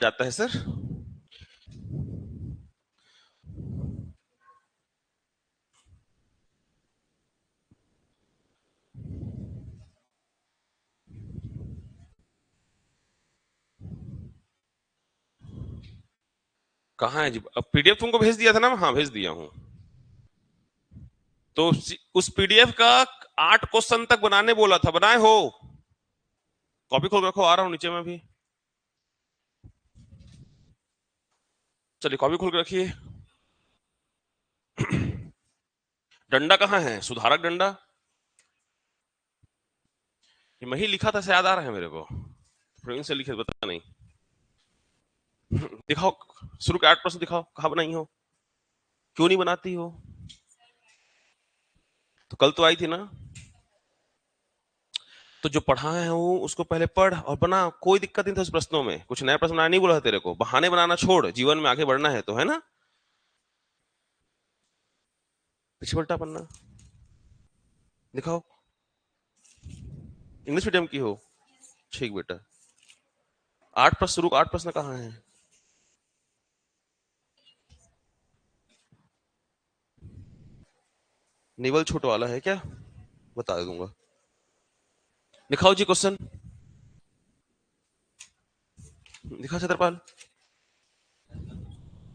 जाता है सर। कहाँ है जी? अब पीडीएफ तुमको भेज दिया था ना? हाँ, भेज दिया हूँ। तो उस पीडीएफ का 8 क्वेश्चन तक बनाने बोला था, बनाए हो? कॉपी खोल के रखो, आ रहा हूँ नीचे में भी। चलिए कॉपी खोल के रखिए। डंडा कहाँ है? सुधारक डंडा। ये मैं ही लिखा था, से याद आ रहा है मेरे को। प्रोविंस से लिखे पता नहीं। दिखाओ, शुरू के 8 प्रश्न दिखाओ, कहाँ बनाई हो? क्यों नहीं बनाती हो? तो कल तो आई थी ना। तो जो पढ़ा है वो उसको पहले पढ़ और बना, कोई दिक्कत नहीं था उस प्रश्नों में। कुछ नया प्रश्न बनाना नहीं बोला था तेरे को, बहाने बनाना छोड़, जीवन में आगे बढ़ना है तो, है ना? पीछे पलटा पन्ना, दिखाओ। इंग्लिश मीडियम की हो? ठीक बेटा। 8 प्रश्न शुरू, 8 प्रश्न कहाँ है? निवल छोट वाला है क्या? बता दूंगा। दिखाओ जी क्वेश्चन। दिखा छत्रपाल।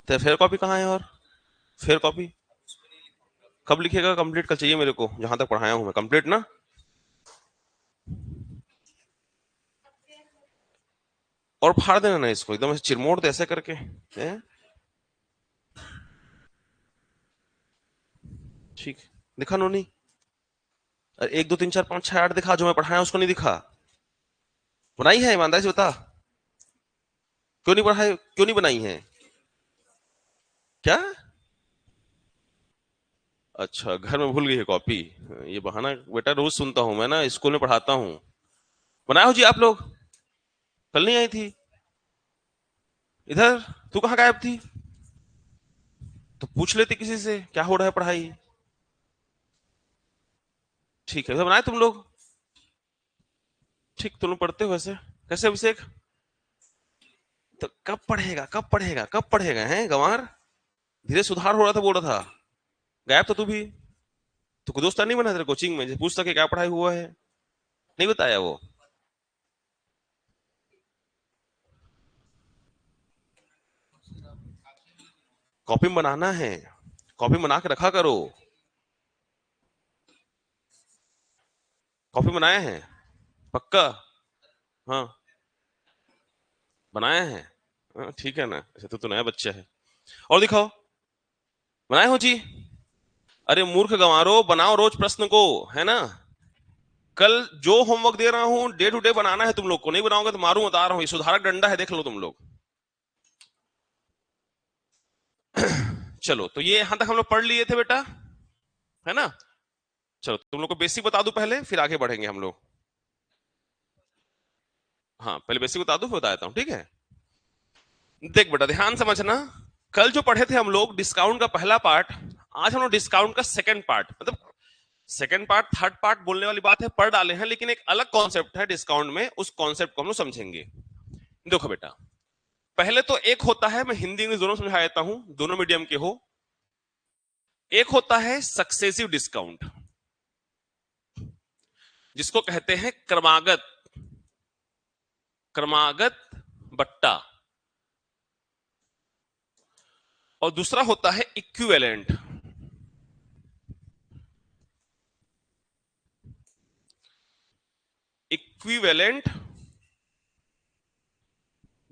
तो फेयर कॉपी कहाँ है? और फेयर कॉपी कब लिखेगा? कंप्लीट कल चाहिए मेरे को, जहां तक पढ़ाया हूं मैं, कंप्लीट ना। और फाड़ देना ना इसको, एकदम ऐसे चिरमोड़ दे ऐसे करके हैं? ठीक। दिखा नोनी। अरे 1 2 3 4 5 6 8 दिखा, जो मैं पढ़ाया उसको नहीं दिखा। बनाई है ईमानदारी से बता। क्यों नहीं पढ़ाई, क्यों नहीं बनाई है? क्या? अच्छा, घर में भूल गई है कॉपी। ये बहाना बेटा रोज सुनता हूं मैं ना, स्कूल में पढ़ाता हूँ। बनाए हो जी आप लोग? कल नहीं आई थी इधर? तू कहाँ गायब थी? तो पूछ लेते किसी से क्या हो रहा है पढ़ाई। ठीक है, तो बनाए तुम लोग? ठीक, तुम लोग पढ़ते हो वैसे? कैसे अभिषेक? तो कब पढ़ेगा, कब पढ़ेगा, कब पढ़ेगा है गंवार? धीरे सुधार हो रहा था बोल रहा था। गायब तो तू भी। तो कोई दोस्त नहीं बना तेरे कोचिंग में जो पूछता कि क्या पढ़ाई हुआ है? नहीं बताया वो? कॉपी में बनाना है, कॉपी में बना के रखा करो। कॉपी बनाया है? पक्का? हाँ, बनाया है। हाँ, ठीक है ना, ऐसे तो नया बच्चा है। और दिखाओ। बनाए हो जी? अरे मूर्ख गंवारो, बनाओ रोज प्रश्न को, है ना? कल जो होमवर्क दे रहा हूं डे टू डे बनाना है तुम लोग को, नहीं बनाओगे तो मारू, बता रहा हूं। ये सुधारक डंडा है, देख लो तुम लोग। चलो, तो ये यहां तक हम लोग पढ़ लिए थे बेटा, है ना? चलो तुम लोग को बेसिक बता दूं पहले, फिर आगे बढ़ेंगे हम लोग। हाँ, पहले बेसिक बता दूं फिर बताता हूँ, ठीक है? देख बेटा, ध्यान समझना। कल जो पढ़े थे हम लोग डिस्काउंट का पहला पार्ट, आज हम लोग डिस्काउंट का सेकंड पार्ट, मतलब सेकंड पार्ट थर्ड पार्ट बोलने वाली बात है, पढ़ डाले हैं, लेकिन एक अलग कॉन्सेप्ट है डिस्काउंट में, उस कॉन्सेप्ट को हम लोग समझेंगे। देखो बेटा, पहले तो एक होता है, मैं हिंदी इंग्लिश दोनों समझा देता हूं, दोनों मीडियम के हो। एक होता है सक्सेसिव डिस्काउंट, जिसको कहते हैं क्रमागत, क्रमागत बट्टा। और दूसरा होता है इक्विवेलेंट, इक्विवेलेंट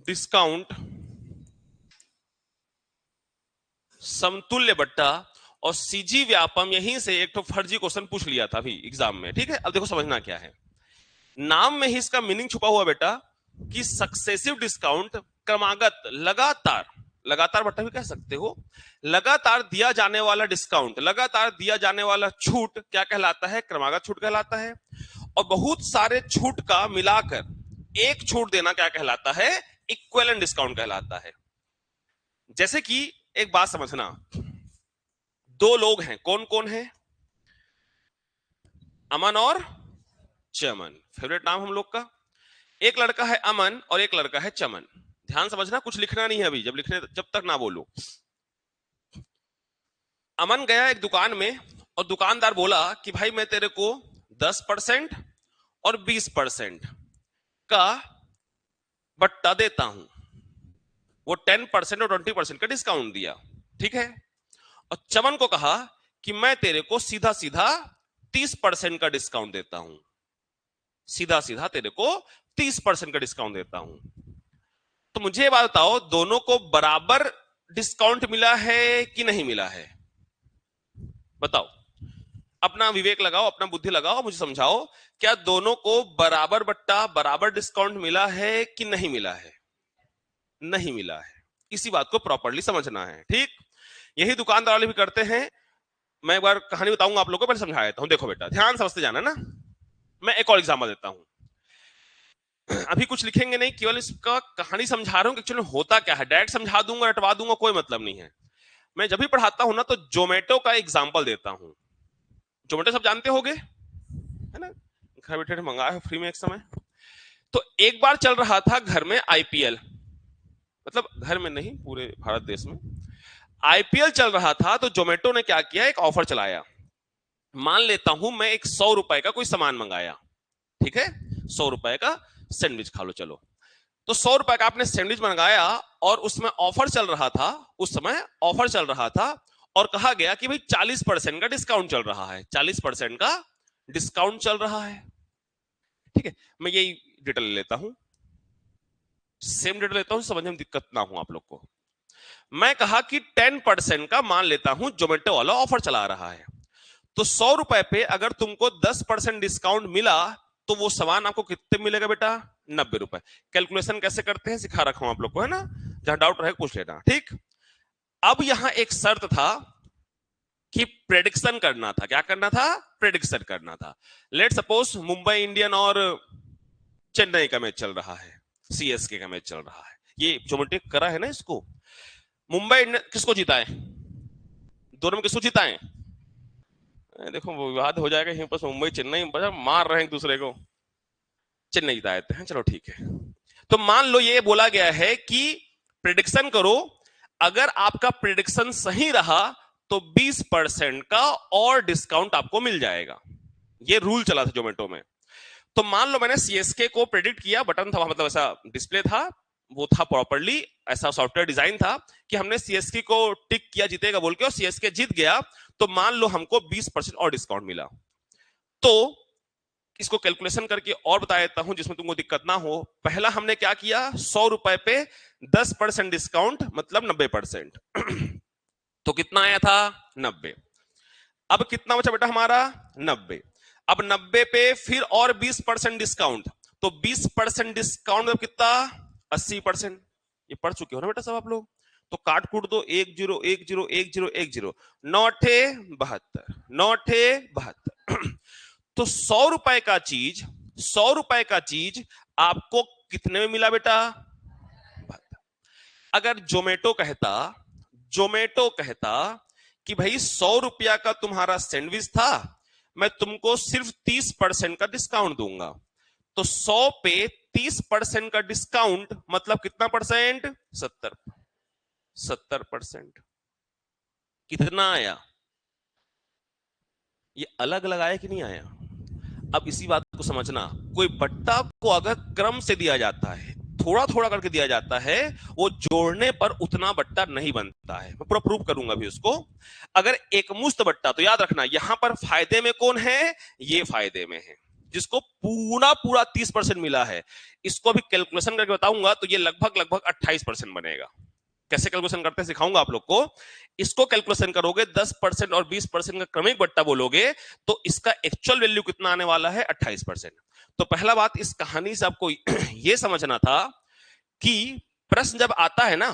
डिस्काउंट, समतुल्य बट्टा। और सीजी व्यापम, यहीं से एक तो फर्जी क्वेश्चन पूछ लिया था अभी एग्जाम में, ठीक है? अब देखो समझना क्या है, नाम में ही इसका मीनिंग छुपा हुआ बेटा, कि सक्सेसिव डिस्काउंट, क्रमागत, लगातार, लगातार बट्टा भी कह सकते हो, लगातार दिया जाने वाला डिस्काउंट, लगातार दिया जाने वाला छूट क्या कहलाता है? क्रमागत छूट कहलाता है। और बहुत सारे छूट का मिलाकर एक छूट देना क्या कहलाता है? इक्विवेलेंट डिस्काउंट कहलाता है। जैसे कि एक बात समझना, दो लोग हैं, कौन कौन है? अमन और चमन, फेवरेट नाम हम लोग का। एक लड़का है अमन और एक लड़का है चमन। ध्यान समझना, कुछ लिखना नहीं है अभी, जब तक ना बोलो। अमन गया एक दुकान में और दुकानदार बोला कि भाई मैं तेरे को 10% और 20% का बट्टा देता हूं। वो 10% और 20% का डिस्काउंट दिया, ठीक है। और चमन को कहा कि मैं तेरे को सीधा सीधा 30% का डिस्काउंट देता हूं, सीधा सीधा तेरे को 30% का डिस्काउंट देता हूं। तो मुझे ये बात बताओ, दोनों को बराबर डिस्काउंट मिला है कि नहीं मिला है? बताओ, अपना विवेक लगाओ, अपना बुद्धि लगाओ, मुझे समझाओ, क्या दोनों को बराबर बट्टा, बराबर डिस्काउंट मिला है कि नहीं मिला है? नहीं मिला है। इसी बात को प्रॉपर्ली समझना है, ठीक। यही दुकानदार वाले भी करते हैं। मैं एक बार कहानी बताऊंगा आप लोगों को, पहले समझा देता हूं। देखो बेटा, ध्यान समझते जाना ना। मैं एक और एग्जांपल देता हूं, अभी कुछ लिखेंगे नहीं, केवल इसका कहानी समझा रहा हूं कि एक्चुअली होता क्या है। डायरेक्ट समझा दूंगा, रटवा दूंगा, कोई मतलब नहीं है। मैं जब भी पढ़ाता हूं ना, तो जोमेटो का एग्जाम्पल देता हूं। जोमेटो सब जानते होंगे, है ना, घर बैठे मंगाया है फ्री में एक समय। तो एक बार चल रहा था घर में आईपीएल, मतलब घर में नहीं, पूरे भारत देश में आईपीएल चल रहा था। तो जोमेटो ने क्या किया, एक ऑफर चलाया। मान लेता हूं मैं एक 100 रुपए का कोई सामान मंगाया, ठीक है, 100 रुपए का सैंडविच खा लो, चलो। तो 100 रुपए का आपने सैंडविच मंगाया और उसमें ऑफर चल रहा था, उस समय ऑफर चल रहा था, और कहा गया कि भाई 40% का डिस्काउंट चल रहा है, 40% का डिस्काउंट चल रहा है, ठीक है। मैं यही डिटेल लेता हूं, सेम डिटेल लेता हूं, समझने में दिक्कत ना हो आप लोग को। मैं कहा कि 10% का मान लेता हूं जोमेटो वाला ऑफर चला रहा है। तो 100 रुपए पे अगर तुमको 10% डिस्काउंट मिला, तो वो सामान आपको कितने मिलेगा बेटा? 90 रुपए। कैलकुलेशन कैसे करते हैं सिखा रखा हूं आप लोग को, है ना, जहां डाउट रहे पूछ लेना, ठीक। अब यहां एक शर्त था कि प्रेडिक्शन करना था। क्या करना था? प्रेडिक्शन करना था। लेट सपोज मुंबई इंडियन और चेन्नई का मैच चल रहा है, सीएसके का मैच चल रहा है, ये जोमेटो करा है ना इसको। मुंबई इंडियन किसको जीता है? दोनों में किसको जीता है? देखो वो विवाद हो जाएगा यहीं पर, मुंबई चेन्नई मार रहे हैं एक दूसरे को, चेन्नई जीता देते हैं, चलो ठीक है। तो मान लो ये बोला गया है कि प्रिडिक्शन करो, अगर आपका प्रिडिक्शन सही रहा तो 20% का और डिस्काउंट आपको मिल जाएगा। ये रूल चला था जोमेटो में। तो मान लो मैंने सीएसके को प्रेडिक्ट किया, बटन था, मतलब ऐसा डिस्प्ले था, वो था प्रॉपर्ली, ऐसा सॉफ्टवेयर डिजाइन था कि हमने सीएसके को टिक किया जीतेगा बोल के, और सीएसके जीत गया। तो मान लो हमको 20% और डिस्काउंट मिला। तो इसको कैलकुलेशन करके और बता देता हूं जिसमें तुमको दिक्कत ना हो। पहला हमने क्या किया, 100 रुपए पे 10% डिस्काउंट, मतलब 90%। तो कितना आया था? 90। अब कितना बचा बेटा हमारा? 90। अब 90 पे फिर और 20% डिस्काउंट, तो 20% डिस्काउंट मतलब कितना? 80%। ये पढ़ चुके हो ना बेटा सब आप लोग। तो काट कूट दो, 1 0 1 0 1 0 1 0, 9 ठे 72, 9 ठे 72। तो 100 रुपए का चीज, 100 रुपए का चीज आपको कितने में मिला बेटा? अगर जोमेटो कहता कि भाई 100 रुपया का तुम्हारा सैंडविच था, मैं तुमको सिर्फ 30% का डिस्काउंट दूंगा, तो 100 पे 30% का डिस्काउंट मतलब कितना परसेंट? 70%। कितना आया? ये अलग अलग आया कि नहीं आया? अब इसी बात को समझना, कोई बट्टा को अगर क्रम से दिया जाता है, थोड़ा थोड़ा करके दिया जाता है, वो जोड़ने पर उतना बट्टा नहीं बनता है। मैं पूरा प्रूव करूंगा भी उसको। अगर एक मुश्त बट्टा, तो याद रखना यहां पर फायदे में कौन है? ये फायदे में है, जिसको पूरा पूरा 30% मिला है। इसको अभी कैलकुलेशन करके बताऊंगा, तो ये लगभग लगभग 28% बनेगा। कैसे कैलकुलेशन करते हैं सिखाऊंगा आप लोग को। इसको कैलकुलेशन करोगे, 10% और 20% का क्रमिक बट्टा बोलोगे, तो इसका एक्चुअल वैल्यू कितना आने वाला है? 28%। तो पहला बात इस कहानी से आपको यह समझना था कि प्रश्न जब आता है ना,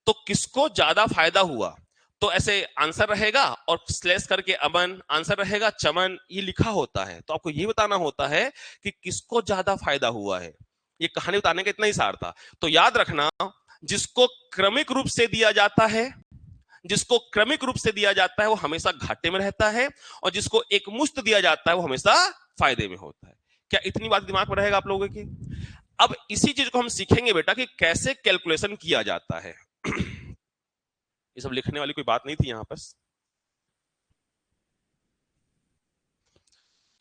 तो किसको ज्यादा फायदा हुआ, तो ऐसे आंसर रहेगा और स्लैश करके अमन, आंसर रहेगा चमन, ये लिखा होता है। तो आपको ये बताना होता है कि किसको ज्यादा फायदा हुआ है। ये कहानी बताने का इतना ही सार था। तो याद रखना, जिसको क्रमिक रूप से दिया जाता है, जिसको क्रमिक रूप से दिया जाता है वो हमेशा घाटे में रहता है, और जिसको एक मुश्त दिया जाता है वो हमेशा फायदे में होता है। क्या इतनी बात दिमाग में रहेगा आप लोगों की? अब इसी चीज को हम सीखेंगे बेटा कि कैसे कैलकुलेशन किया जाता है। ये सब लिखने वाली कोई बात नहीं थी यहां पर।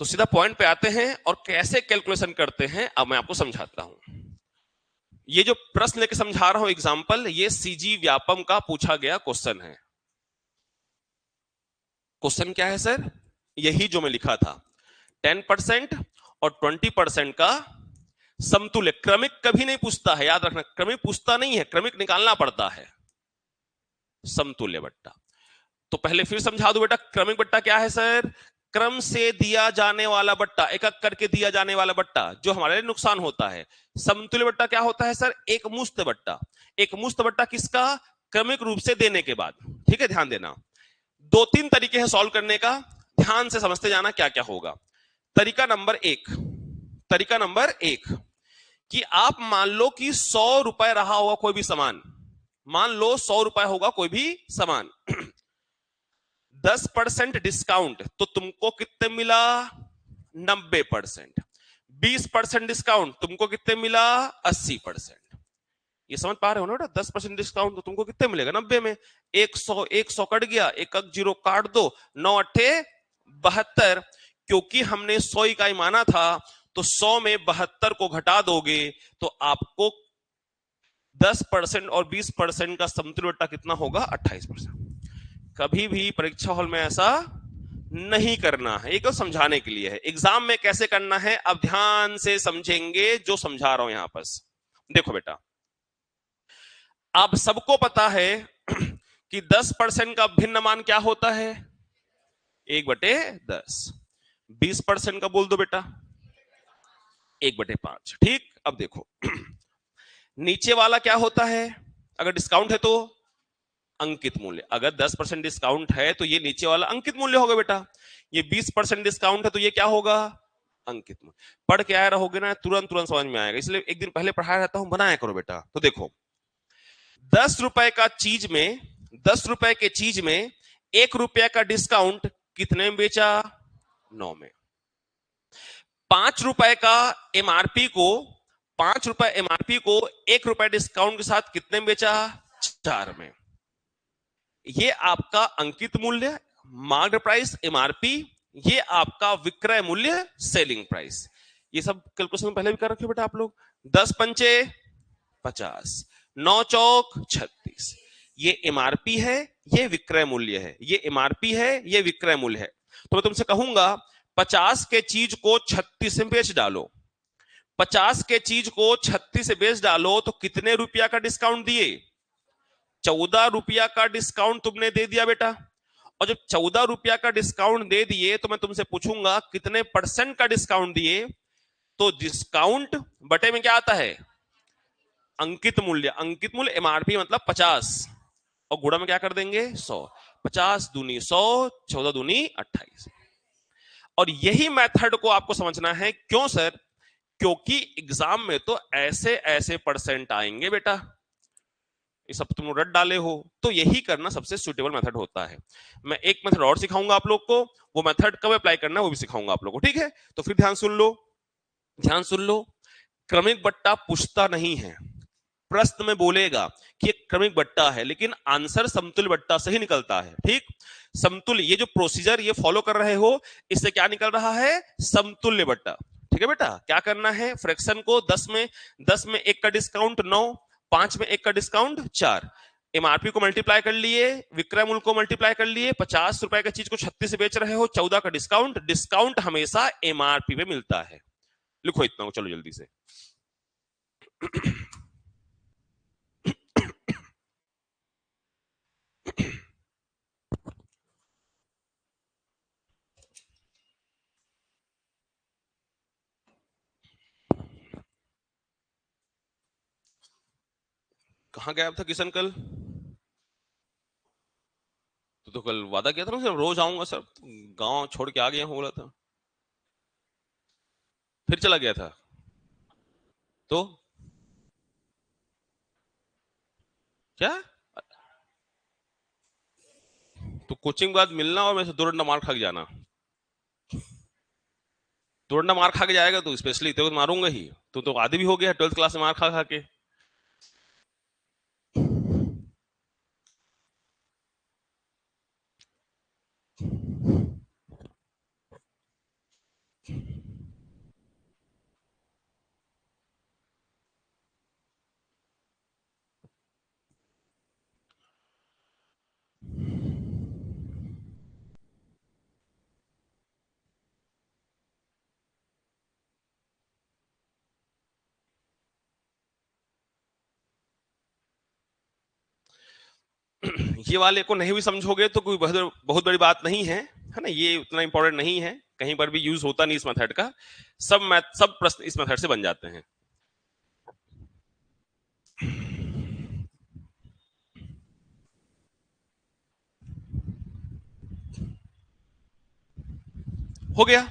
तो सीधा पॉइंट पे आते हैं और कैसे कैलकुलेशन करते हैं अब मैं आपको समझाता हूं। ये जो प्रश्न लेके समझा रहा हूं एग्जांपल, ये सीजी व्यापम का पूछा गया क्वेश्चन है। क्वेश्चन क्या है सर? यही जो मैं लिखा था, 10% और 20% का समतुल्य। क्रमिक कभी नहीं पूछता है, याद रखना, क्रमिक पूछता नहीं है, क्रमिक निकालना पड़ता है। समतुल्य बट्टा। तो पहले फिर समझा दो बेटा, क्रमिक बट्टा क्या है सर? क्रम से दिया जाने वाला बट्टा, एक एक करके दिया जाने वाला बट्टा जो हमारे लिए नुकसान होता है। समतुल्य बट्टा क्या होता है सर? एक मुश्त बट्टा। एक मुश्त बट्टा किसका? क्रमिक रूप से देने के बाद। ठीक है, ध्यान देना। दो तीन तरीके हैं सॉल्व करने का, ध्यान से समझते जाना क्या क्या होगा। तरीका नंबर एक, तरीका नंबर एक कि आप मान लो कि 100 रुपए रहा होगा कोई भी सामान। मान लो 100 रुपए होगा कोई भी सामान। 10% डिस्काउंट तो तुमको कितने मिला? 90%। 20% डिस्काउंट तुमको कितने मिला? 80%। ये समझ पा रहे हो ना बेटा? 10% डिस्काउंट तो तुमको कितने मिलेगा? 90 में 100 कट गया, एक एक जीरो काट दो, 9 अट्ठे 72। क्योंकि हमने 100 इकाई माना था, तो 100 में 72 को घटा दोगे तो आपको 10% और 20% का समतुल्य बट्टा कितना होगा? 28%। कभी भी परीक्षा हॉल में ऐसा नहीं करना है, एक समझाने के लिए है। एग्जाम में कैसे करना है अब ध्यान से समझेंगे जो समझा रहा हूं यहां पर। देखो बेटा, अब सबको पता है कि 10% का भिन्न मान क्या होता है? 1/10। 20% का बोल दो बेटा, 1/5। ठीक, अब देखो नीचे वाला क्या होता है? अगर डिस्काउंट है तो अंकित मूल्य। अगर 10% डिस्काउंट है तो ये नीचे वाला अंकित मूल्य होगा बेटा। ये 20% डिस्काउंट है तो ये क्या होगा? अंकित मूल्य। पढ़ के आए रहोगे ना, तुरंत तुरंत समझ में आएगा, इसलिए एक दिन पहले पढ़ाया रहता हूं, बनाया करो बेटा। तो देखो, 10 रुपए का चीज में, 10 रुपए के चीज में 1 रुपया का डिस्काउंट कितने में बेचा? 9 में। 5 रुपए का एमआरपी को, 5 रुपए एमआरपी को 1 रुपया डिस्काउंट के साथ कितने में बेचा? 4 में। ये आपका अंकित मूल्य, मार्क्ड प्राइस एमआरपी, ये आपका विक्रय मूल्य सेलिंग प्राइस। ये सब कैलकुलेशन पहले भी कर रखे बेटा आप लोग। 10 पंचे 50, 9 चौक 36। ये एमआरपी है, ये विक्रय मूल्य है। ये एमआरपी है, ये विक्रय मूल्य है। तो मैं तुमसे कहूंगा 50 के चीज को 36 में बेच डालो। 50 के चीज को 36 से बेच डालो तो कितने रुपया का डिस्काउंट दिए? 14 रुपया का डिस्काउंट तुमने दे दिया बेटा। और जब 14 रुपया का डिस्काउंट दे दिए तो मैं तुमसे पूछूंगा कितने परसेंट का डिस्काउंट दिए? तो डिस्काउंट बटे में क्या आता है? अंकित मूल्य। अंकित मूल्य एमआरपी मतलब 50, और गुणा में क्या कर देंगे? 100। 50 दूनी 100, 14 दूनी 28। और यही मेथड को आपको समझना है। क्यों सर? क्योंकि एग्जाम में तो ऐसे ऐसे परसेंट आएंगे बेटा, ये सब तुम रट डाले हो, तो यही करना सबसे सुटेबल मेथड होता है। मैं एक मेथड और सिखाऊंगा आप लोग को, वो मेथड कब अप्लाई करना है वो भी सिखाऊंगा आप लोग को। ठीक है, तो फिर ध्यान सुन लो, ध्यान सुन लो। क्रमिक बट्टा पूछता नहीं है। प्रश्न में बोलेगा कि एक क्रमिक बट्टा है, लेकिन आंसर समतुल्य बट्टा से ही निकलता है। ठीक, समतुल्य, ये जो प्रोसीजर ये फॉलो कर रहे हो, इससे क्या निकल रहा है? समतुल्य बट्टा। ठीक है बेटा, क्या करना है? फ्रैक्शन को 10 में 1 का डिस्काउंट 9, 5 में 1 का डिस्काउंट 4, एमआरपी को मल्टीप्लाई कर लिए, विक्रय मूल्य को मल्टीप्लाई कर लिए। 50 रुपए की चीज को 36 से बेच रहे हो, 14 का डिस्काउंट। डिस्काउंट हमेशा एमआरपी पे मिलता है। लिखो इतना को, चलो जल्दी से। कहां गया था किशन कल? तो कल वादा किया था ना सर, रोज आऊंगा सर, गांव छोड़ के आ गया हूं बोला था, फिर चला गया था। तो क्या? तो कोचिंग बाद मिलना और मेरे से 2 डंडा मार खा के जाना। तुरंत मार खा के जाएगा तू, स्पेशली तेरे को मारूंगा ही, तू तो आदि भी हो गया 12th क्लास में मार खा खा के। ये वाले को नहीं भी समझोगे तो कोई बहुत बड़ी बात नहीं है, है ना, ये उतना इंपॉर्टेंट नहीं है, कहीं पर भी यूज होता नहीं इस मेथड का, सब प्रश्न इस मेथड से बन जाते हैं। हो गया।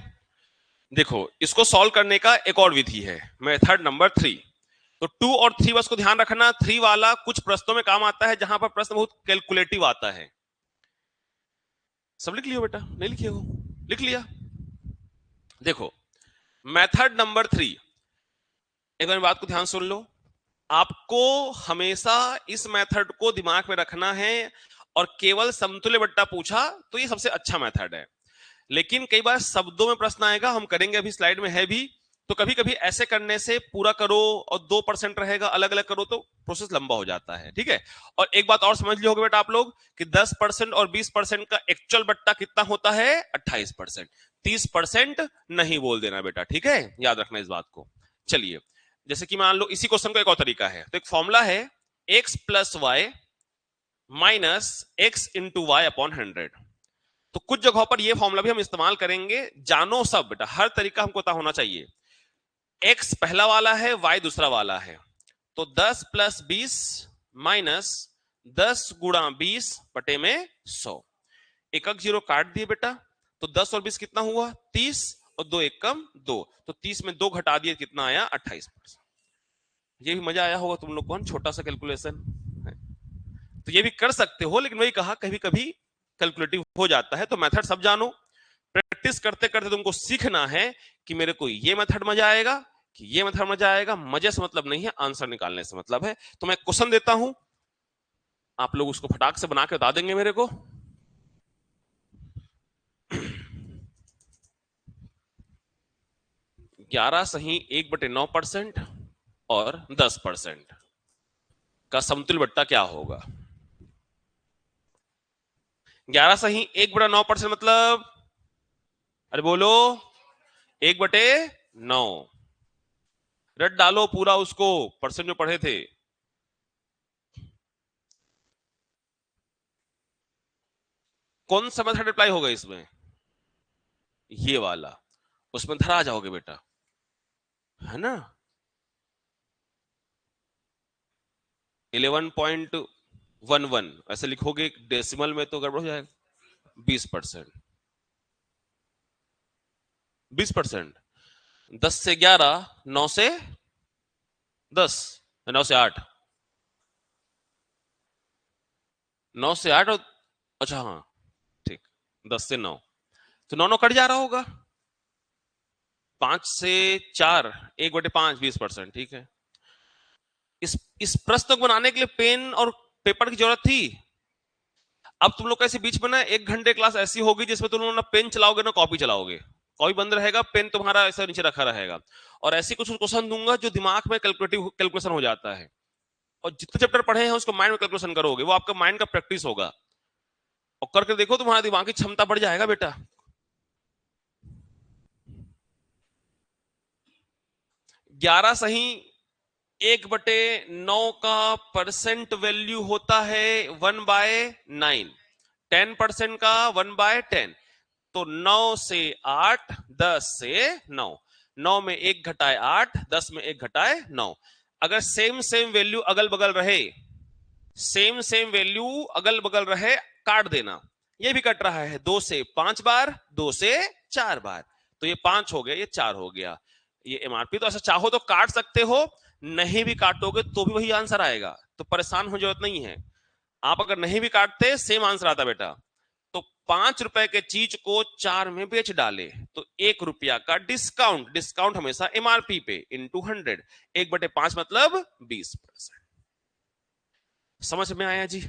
देखो इसको सॉल्व करने का एक और विधि है, मेथड नंबर 3। तो 2 और 3 बस को ध्यान रखना, 3 वाला कुछ प्रश्नों में काम आता है जहां पर प्रश्न बहुत कैलकुलेटिव आता है। सब लिख लियो बेटा, नहीं लिखे हो लिख लिया। देखो मेथड नंबर 3, एक बार बात को ध्यान सुन लो, आपको हमेशा इस मेथड को दिमाग में रखना है, और केवल समतुल्य बट्टा पूछा तो ये सबसे अच्छा मेथड है। लेकिन कई बार शब्दों में प्रश्न आएगा, हम करेंगे अभी स्लाइड में है भी, तो कभी कभी ऐसे करने से पूरा करो और 2% रहेगा, अलग अलग करो तो प्रोसेस लंबा हो जाता है, ठीक है। और एक बात और समझ लियोगे बेटा आप लोग कि 10% और 20% का एक्चुअल बट्टा कितना होता है, 28%। 30% नहीं बोल देना बेटा, ठीक है, याद रखना इस बात को। चलिए, जैसे कि मान लो इसी क्वेश्चन का एक और तरीका है, तो एक फॉर्मूला है x plus y minus x into y upon 100। तो कुछ जगहों पर यह फॉर्मूला भी हम इस्तेमाल करेंगे, जानो सब बेटा, हर तरीका हमको पता होना चाहिए। x पहला वाला है, y दूसरा वाला है, तो 10 प्लस 20 माइनस 10 गुणा 20 बटे में 100। एक जीरो काट दिए बेटा, तो 10 और 20 कितना हुआ, 30, और 2 एक कम 2, तो 30 में 2 घटा दिए कितना आया, 28%। ये भी मजा आया होगा तुम लोग को, छोटा सा कैलकुलेशन है, तो ये भी कर सकते हो, लेकिन वही कहा कभी कभी कैलकुलेटिव हो जाता है। तो मेथड सब जानो, प्रैक्टिस करते करते तुमको सीखना है कि मेरे को ये मेथड मजा आएगा कि ये मेथड मजा आएगा। मजे से मतलब नहीं है, आंसर निकालने से मतलब है। तो मैं क्वेश्चन देता हूं, आप लोग उसको फटाक से बना के बता देंगे मेरे को। 11 सही 1/9% और 10% का समतुल्य बट्टा क्या होगा। 11 सही 1/9% मतलब, अरे बोलो, 1/9। रट डालो पूरा उसको, परसेंट जो पढ़े थे। कौन सा मेथड अप्लाई होगा इसमें, ये वाला, उसमें धरा जाओगे बेटा, है ना। 11.11 ऐसे लिखोगे डेसिमल में तो गड़बड़ हो जाएगा। 20%, 20%, 10 से 11, 9 से 10, 9 से 8, 9 से 8 और, अच्छा हाँ ठीक, 10 से 9, तो 9 9 कट जा रहा होगा। 5 से 4, 1/5, 20%, ठीक है। इस प्रश्न को बनाने के लिए पेन और पेपर की जरूरत थी। अब तुम लोग कैसे बीच में ना 1 घंटे क्लास ऐसी होगी जिसमें तुम लोग ना पेन चलाओगे ना कॉपी चलाओगे, कॉपी बंद रहेगा, पेन तुम्हारा ऐसा नीचे रखा रहेगा, और ऐसी कुछ क्वेश्चन दूंगा जो दिमाग में कैलकुलेशन हो जाता है, और जितने चैप्टर पढ़े हैं उसको माइंड में कैलकुलेशन करोगे, वो आपका माइंड का प्रैक्टिस होगा, और करके देखो तुम्हारा दिमाग की क्षमता बढ़ जाएगा बेटा। 11 सही 1/9 का परसेंट वैल्यू होता है 1/9, 10% का 1/10, तो 9 से 8, 10 से 9, 9 में 1 घटाए 8, 10 में 1 घटाए 9। अगर सेम सेम वैल्यू अगल बगल रहे, सेम सेम वैल्यू अगल बगल रहे, काट देना। ये भी कट रहा है 2 से 5 बार, 2 से 4 बार, तो ये 5 हो गया, ये 4 हो गया, ये एमआरपी। तो ऐसा चाहो तो काट सकते हो, नहीं भी काटोगे तो भी वही आंसर आएगा, तो परेशान होने जरूरत नहीं है। आप अगर नहीं भी काटते सेम आंसर आता बेटा। तो ₹5 के चीज को 4 में बेच डाले तो ₹1 का डिस्काउंट, डिस्काउंट हमेशा एमआरपी पे इंटू 100, 1/5 मतलब 20%। समझ में आया जी?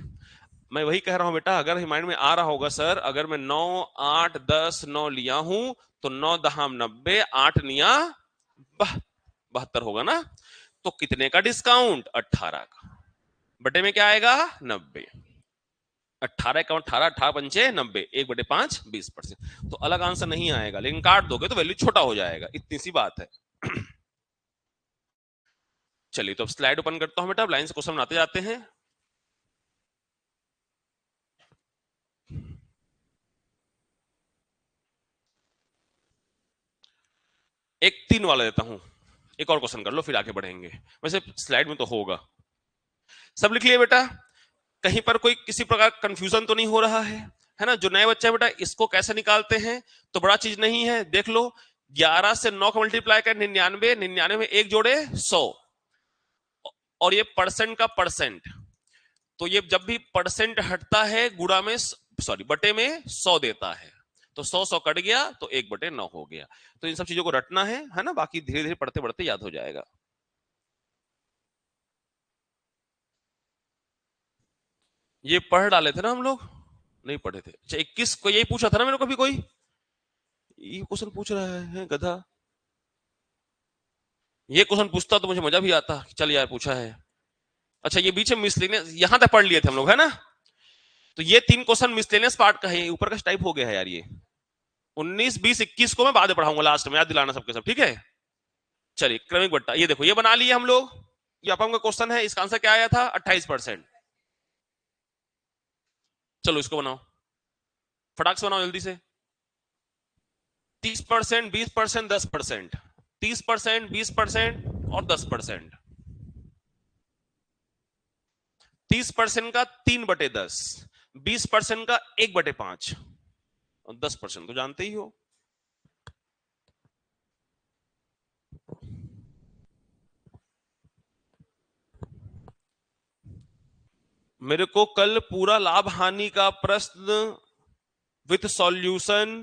मैं वही कह रहा हूं बेटा, अगर माइंड में आ रहा होगा सर, अगर मैं 9 8 10 9 लिया हूं तो 9 दहाम 90, 8 निया 72 होगा ना, तो कितने का डिस्काउंट? 18 का। बटे में क्या आएगा? 90। 18 का 18, 18 पंचे 90, 1/5 20%। तो अलग आंसर नहीं आएगा, लेकिन काट दोगे तो वैल्यू छोटा हो जाएगा, इतनी सी बात है। चलिए तो अब स्लाइड ओपन करता हूं बेटा, लाइन से क्वेश्चन बनाते जाते हैं। एक 3 वाला देता हूं, एक और क्वेश्चन कर लो फिर आगे बढ़ेंगे, वैसे स्लाइड में तो होगा। सब लिख लिए बेटा? कहीं पर कोई किसी प्रकार कंफ्यूजन तो नहीं हो रहा है ना? जो नए बच्चे हैं बेटा, इसको कैसे निकालते हैं तो बड़ा चीज नहीं है, देख लो। 11 से 9 का मल्टीप्लाई कर 99, 99 में एक जोड़े 100, और ये परसेंट का परसेंट, तो ये जब भी परसेंट हटता है गुणा में, सॉरी बटे में 100 देता है, तो 100 कट गया तो 1/9 हो गया। तो इन सब चीजों को रटना है ना, बाकी धीरे धीरे पढ़ते पढ़ते याद हो जाएगा। ये पढ़ डाले थे ना हम लोग? नहीं पढ़े थे? अच्छा 21 को यही पूछा था ना मेरे को भी कोई, ये क्वेश्चन पूछ रहा है गधा। ये क्वेश्चन पूछता तो मुझे मजा भी आता, चल यार पूछा है। अच्छा ये बीच में मिसलेनियस यहां तक पढ़ लिए थे हम लोग, है ना? तो ये 3 क्वेश्चन मिसलेनियस पार्ट का है, ऊपर का टाइप हो गया है यार ये। 19 20 21 को मैं बाद में पढ़ाऊंगा, लास्ट में याद दिलाना सबके सब, ठीक है? चलिए क्रमिक बट्टा, ये देखो ये बना लिए हम लोग। ये आपका क्वेश्चन है, इसका आंसर क्या आया था? 28%। चलो इसको बनाओ, फटाक से बनाओ जल्दी से। 30%, 20%, 10%, 30%, 20% और 10%। 30% का 3/10, 20% का 1/5 और 10% तो जानते ही हो। मेरे को कल पूरा लाभ हानि का प्रश्न विथ सॉल्यूशन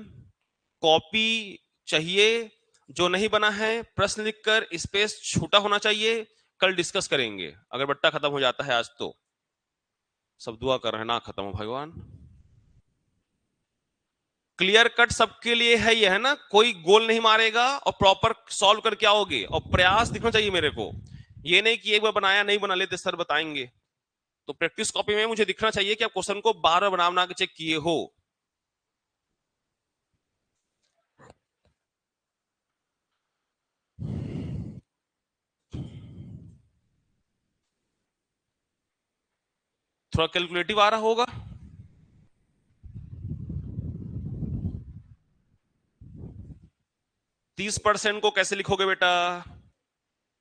कॉपी चाहिए। जो नहीं बना है प्रश्न लिखकर स्पेस छोटा होना चाहिए, कल डिस्कस करेंगे। अगर बट्टा खत्म हो जाता है आज तो सब दुआ कर रहे हैं ना खत्म हो भगवान। क्लियर कट सबके लिए है ये, है ना? कोई गोल नहीं मारेगा और प्रॉपर सॉल्व करके आओगे, और प्रयास दिखना चाहिए मेरे को। ये नहीं कि एक बार बनाया नहीं बना लेते सर बताएंगे, तो प्रैक्टिस कॉपी में मुझे दिखना चाहिए कि आप क्वेश्चन को बार बार बना के चेक किए हो। थोड़ा कैलकुलेटिव आ रहा होगा। तीस % को कैसे लिखोगे बेटा?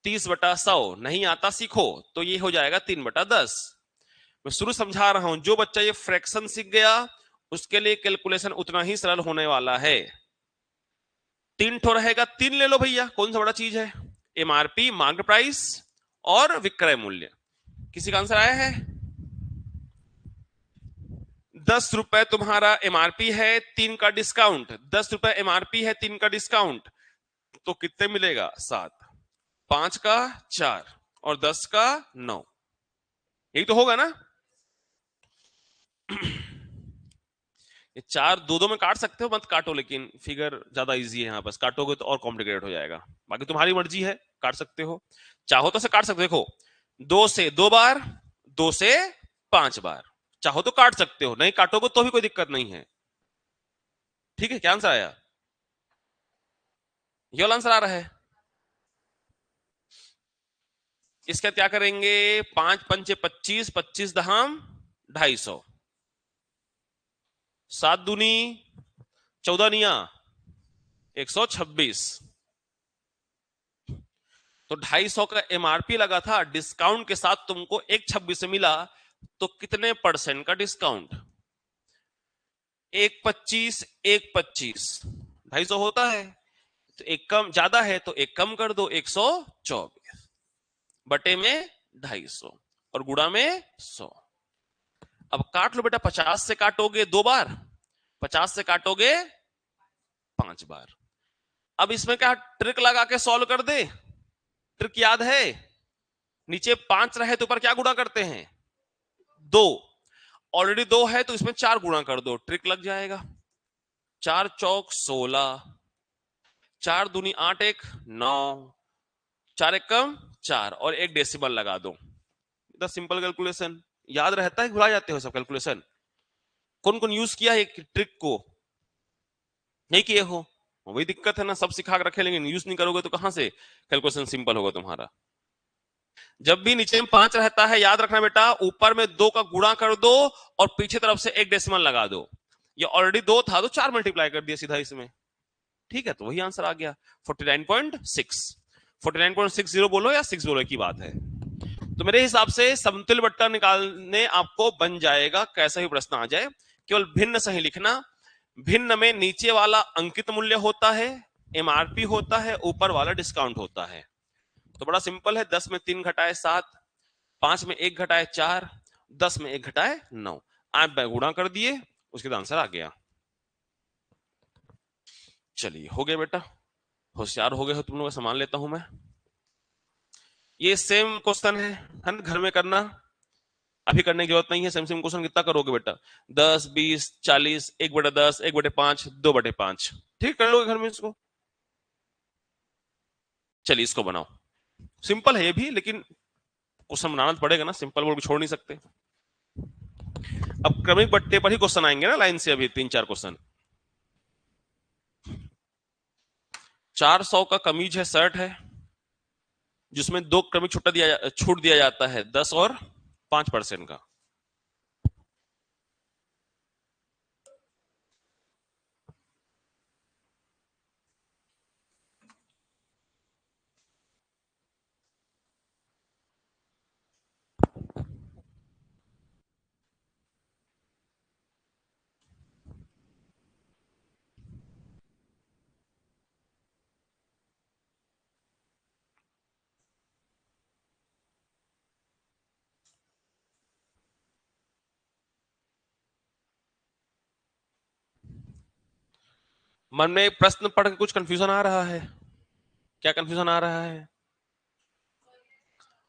30/100 नहीं आता सीखो तो ये हो जाएगा 3/10। मैं शुरू समझा रहा हूं, जो बच्चा ये फ्रैक्शन सीख गया उसके लिए कैलकुलेशन उतना ही सरल होने वाला है। 3 ठो रहेगा, 3 ले लो भैया, कौन सा बड़ा चीज है? एमआरपी मार्केट प्राइस और विक्रय मूल्य। किसी का आंसर आया है? 10 रुपए तुम्हारा एमआरपी है, 3 का डिस्काउंट। 10 रुपए एमआरपी है, 3 का डिस्काउंट, तो कितने मिलेगा? 7। 5 का 4 और 10 का 9, यही तो होगा ना? ये 4 2 में काट सकते हो, मत काटो, लेकिन फिगर ज्यादा इजी है यहाँ, बस काटोगे तो और कॉम्प्लिकेटेड हो जाएगा। बाकी तुम्हारी मर्जी है, काट सकते हो, चाहो तो से काट सकते हो। देखो 2 से 2 बार, 2 से 5 बार, चाहो तो काट सकते हो, नहीं काटोगे तो भी कोई दिक्कत नहीं है। ठीक है, क्या आंसर आया? ये वाला आंसर आ रहा है। इसका क्या करेंगे? 5 पंचे 25, 25 दहाम 250, 7 दूनी 14 निया 126, तो 250 का एमआरपी लगा था, डिस्काउंट के साथ तुमको 126 से मिला, तो कितने % का डिस्काउंट? 125, 125, 250 होता है, तो एक कम ज्यादा है तो एक कम कर दो, 124 बटे में 250 और गुणा में 100। अब काट लो बेटा, 50 से काटोगे 2 बार 50 से काटोगे 5 बार। अब इसमें क्या ट्रिक लगा के सॉल्व कर दे? ट्रिक याद है? नीचे 5 रहे तो ऊपर क्या गुणा करते हैं? 2। ऑलरेडी 2 है तो इसमें 4 गुणा कर दो, ट्रिक लग जाएगा। 4 चौक 16, 4 दूनी 8, 1 9, 4 एक कम 4 और एक डेसिमल लगा दो। The simple calculation. याद रहता है, भुला जाते हो सब कैलकुलेशन? कौन कौन यूज किया है ट्रिक को? नहीं किए हो, वही दिक्कत है ना, सब सिखा कर रखे लेकिन यूज नहीं करोगे तो कहां से कैलकुलेशन सिंपल होगा तुम्हारा? जब भी नीचे में 5 रहता है, याद रखना बेटा, ऊपर में 2 का गुणा कर दो और पीछे तरफ से एक डेसिमल लगा दो। ये ऑलरेडी 2 था तो 4 मल्टीप्लाई कर दिया सीधा इसमें। ठीक है, तो वही आंसर आ गया 49.6। 49.60 बोलो या 6 बोलो, की बात है। तो मेरे हिसाब से समतुल्य बट्टा निकालने आपको बन जाएगा, कैसा भी प्रश्न आ जाए, केवल भिन्न सही लिखना। भिन्न में नीचे वाला अंकित मूल्य होता है, एमआरपी होता है, ऊपर वाला डिस्काउंट होता है। तो बड़ा सिंपल है, 10 में 3 घटाए 7, 5 में 1 घटाए 4, 10 में 1 घटाए 9, 8 बाय गुणा कर दिए, उसके बाद आंसर आ गया। चलिए हो गया बेटा, होशियार हो गए हो तुम लोग, सामान लेता हूं मैं। ये सेम क्वेश्चन है ना, घर में करना, अभी करने की जरूरत नहीं है। सेम सेम क्वेश्चन कितना करोगे बेटा? 10 20 40, 1/10, 1/5, 2/5। ठीक, कर लोगे घर में इसको। चलिए इसको बनाओ, सिंपल है ये भी, लेकिन क्वेश्चन बनाना तो पड़ेगा ना, सिंपल बोल के छोड़ नहीं सकते। अब क्रमिक बट्टे पर ही क्वेश्चन आएंगे ना लाइन से, अभी 3-4 क्वेश्चन। 400 का कमीज है, शर्ट है, जिसमें 2 क्रमिक छूट दिया जाता है, 10 और 5% का। मन में प्रश्न पढ़ के कुछ कंफ्यूजन आ रहा है? क्या कंफ्यूजन आ रहा है?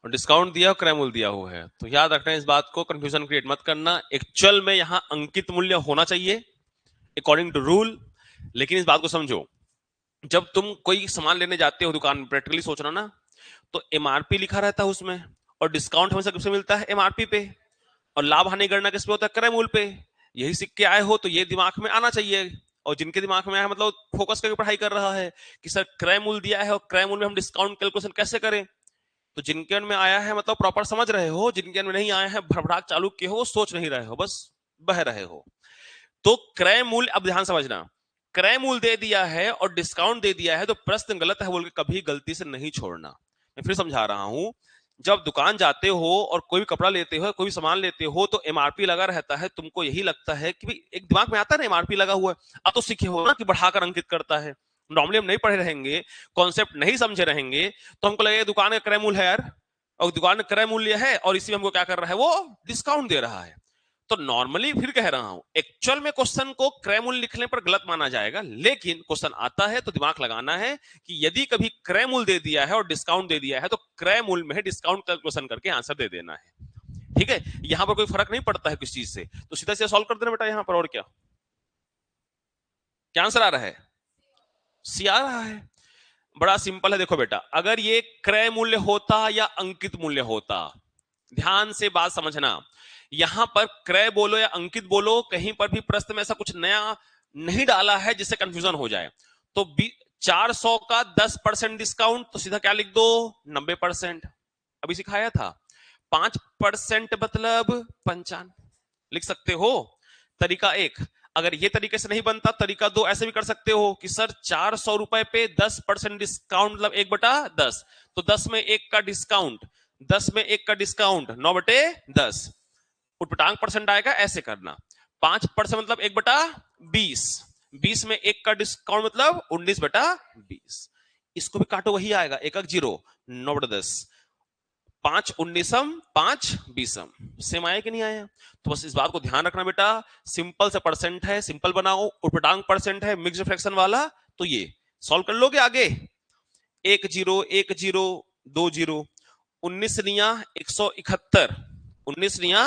और डिस्काउंट दिया और क्रय मूल्य दिया हुआ है, तो याद रखना इस बात को, कंफ्यूजन क्रिएट मत करना। एक्चुअल में यहां अंकित मूल्य होना चाहिए अकॉर्डिंग टू रूल, लेकिन इस बात को समझो, जब तुम कोई सामान लेने जाते हो दुकान में, प्रैक्टिकली सोचना ना, तो एमआरपी लिखा रहता है उसमें, और डिस्काउंट हमेशा किससे मिलता है? एमआरपी पे। और लाभ हानि गणना किस पे होता है? क्रय मूल्य पे। यही सीख के आए हो तो ये दिमाग में आना चाहिए। और जिनके दिमाग में आया है, मतलब फोकस करके पढ़ाई कर रहा है कि सर क्रय मूल्य दिया है और क्रय मूल्य में हम डिस्काउंट कैलकुलेशन कैसे करें, तो जिनके मन में आया है मतलब प्रॉपर समझ रहे हो, जिनके मन में नहीं आया है भड़बड़ाक चालू किए हो, वो सोच नहीं रहे हो, बस बह रहे हो। तो क्रय मूल्य, अब ध्यान समझना, क्रय मूल्य दे दिया है और डिस्काउंट दे दिया है तो प्रश्न गलत है बोल के कभी गलती से नहीं छोड़ना। मैं फिर समझा रहा हूं, जब दुकान जाते हो और कोई भी कपड़ा लेते हो, कोई भी सामान लेते हो, तो एमआरपी लगा रहता है, तुमको यही लगता है कि भाई, एक दिमाग में आता है ना एमआरपी लगा हुआ है, अब तो सीखे हो ना कि बढ़ाकर अंकित करता है। नॉर्मली हम नहीं पढ़े रहेंगे, कॉन्सेप्ट नहीं समझे रहेंगे, तो हमको लगेगा दुकान का क्रय मूल्य है यार, और दुकान में क्रय मूल्य है और इसी में हमको क्या कर रहा है, वो डिस्काउंट दे रहा है। तो नॉर्मली फिर कह रहा हूं, एक्चुअल में क्वेश्चन को क्रय मूल्य लिखने पर गलत माना जाएगा, लेकिन क्वेश्चन आता है तो दिमाग लगाना है कि यदि कभी क्रय मूल्य दे दिया है और डिस्काउंट दे दिया है तो क्रय मूल्य में डिस्काउंट कैलकुलेशन करके आंसर दे देना है। ठीक है, यहां पर कोई फर्क नहीं पड़ता है किस चीज से, तो सीधा सीधा सॉल्व कर देना बेटा यहां पर। और क्या क्या आंसर आ रहा है? सी आ रहा है। बड़ा सिंपल है, देखो बेटा, अगर ये क्रय मूल्य होता या अंकित मूल्य होता, ध्यान से बात समझना, यहां पर क्रय बोलो या अंकित बोलो, कहीं पर भी प्रश्न में ऐसा कुछ नया नहीं डाला है जिससे कंफ्यूजन हो जाए। तो 400 का 10% डिस्काउंट, तो सीधा क्या लिख दो? 90%। अभी सिखाया था। 5% मतलब 55 लिख सकते हो। तरीका एक। अगर ये तरीके से नहीं बनता, तरीका दो ऐसे भी कर सकते हो कि सर 400 रुपए पे 10% डिस्काउंट मतलब 1/10, तो 10 में 1 का डिस्काउंट, 10 में 1 का डिस्काउंट 9/10, उठपटांग परसेंट आएगा, ऐसे करना। 5% मतलब 1/20, 20 में 1 का डिस्काउंट मतलब 19/20, इसको भी काटो वही आएगा, 1 1 0, 9/10, 5 19 5 20 सेम आया कि नहीं आया? तो बस इस बात को ध्यान रखना बेटा, सिंपल से परसेंट है, सिंपल बनाओ, उपटांग परसेंट है मिक्स्ड फ्रैक्शन वाला, तो ये सॉल्व कर लोगे आगे। 1 0 1 0 2 0 19 निया 171 19 निया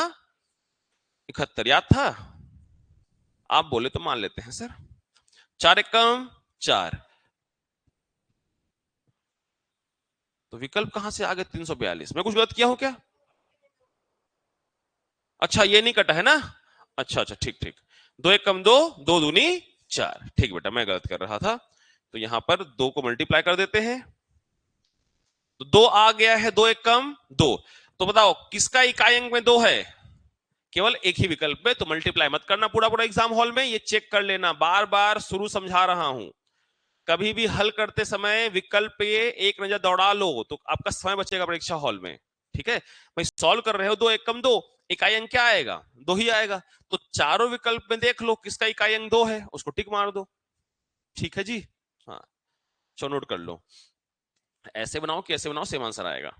71 याद था? आप बोले तो मान लेते हैं सर। 4 एकम 4, तो विकल्प कहां से आ गए 342? मैं कुछ गलत किया हूं क्या? अच्छा ये नहीं कटा है ना? अच्छा अच्छा ठीक ठीक। 2 एकम 2 2 दूनी 4, ठीक बेटा मैं गलत कर रहा था। तो यहां पर 2 को मल्टीप्लाई कर देते हैं, तो 2 आ गया है, 2 एकम 2। तो बताओ किसका इकाई अंक में 2 है? केवल एक ही विकल्प में, तो मल्टीप्लाई मत करना पूरा पूरा एग्जाम हॉल में, ये चेक कर लेना, बार बार शुरू समझा रहा हूं। कभी भी हल करते समय विकल्प पे एक नजर दौड़ा लो तो आपका समय बचेगा परीक्षा हॉल में, ठीक है भाई। सॉल्व कर रहे हो 2 एकम 2, इकाई अंक क्या आएगा? 2 ही आएगा। तो चारों विकल्प में देख लो किसका इकाई अंक 2 है, उसको टिक मार दो, ठीक है जी। हाँ चलो नोट कर लो, ऐसे बनाओ कैसे बनाओ सेम आंसर आएगा।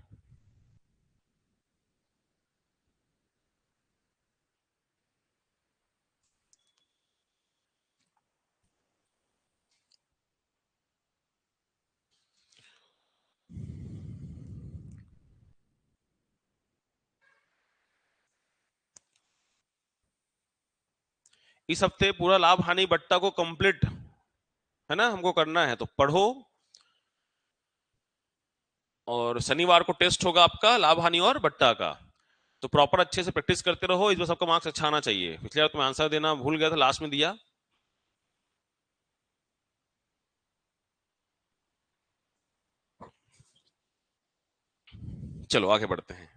इस हफ्ते पूरा लाभ हानि बट्टा को कंप्लीट है ना हमको करना है, तो पढ़ो, और शनिवार को टेस्ट होगा आपका लाभ हानि और बट्टा का, तो प्रॉपर अच्छे से प्रैक्टिस करते रहो, इस बार सबका मार्क्स अच्छा आना चाहिए। पिछले बार तुम्हें आंसर देना भूल गया था, लास्ट में दिया। चलो आगे बढ़ते हैं।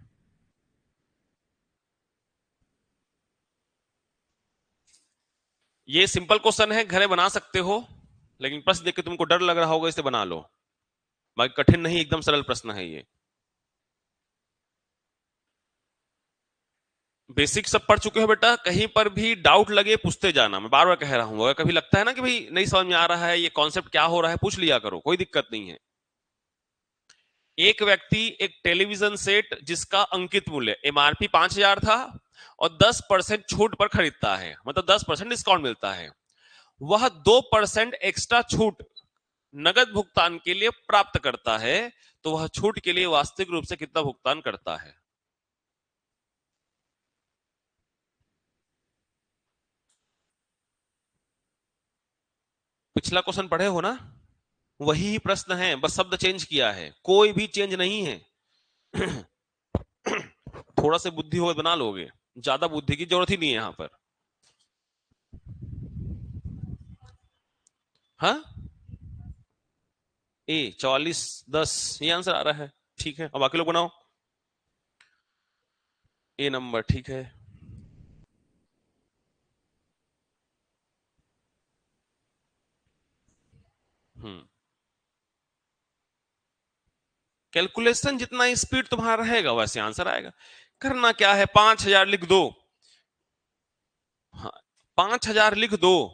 ये सिंपल क्वेश्चन है, घरे बना सकते हो, लेकिन प्रश्न देख के तुमको डर लग रहा होगा, इसे बना लो, बाकी कठिन नहीं, एकदम सरल प्रश्न है ये। बेसिक सब पढ़ चुके हो बेटा, कहीं पर भी डाउट लगे पूछते जाना, मैं बार बार कह रहा हूं, अगर कभी लगता है ना कि भाई नहीं समझ में आ रहा है ये कॉन्सेप्ट क्या हो रहा है, पूछ लिया करो, कोई दिक्कत नहीं है। एक व्यक्ति एक टेलीविजन सेट जिसका अंकित मूल्य एमआरपी 5,000 था और 10% छूट पर खरीदता है, मतलब 10% डिस्काउंट मिलता है, वह 2% एक्स्ट्रा छूट नगद भुगतान के लिए प्राप्त करता है, तो वह छूट के लिए वास्तविक रूप से कितना भुगतान करता है? पिछला क्वेश्चन पढ़े हो ना? वही प्रश्न है, बस शब्द चेंज किया है, कोई भी चेंज नहीं है। थोड़ा सा बुद्धि हो बना लोगे, ज्यादा बुद्धि की जरूरत ही नहीं है यहां पर। हाँ ए 44 10 ये आंसर आ रहा है, ठीक है, अब बाकी लोग बनाओ। ए नंबर ठीक है। हम्म, कैलकुलेशन जितना स्पीड तुम्हारा रहेगा वैसे आंसर आएगा। करना क्या है, 5,000 लिख दो। हाँ 5,000 लिख दो,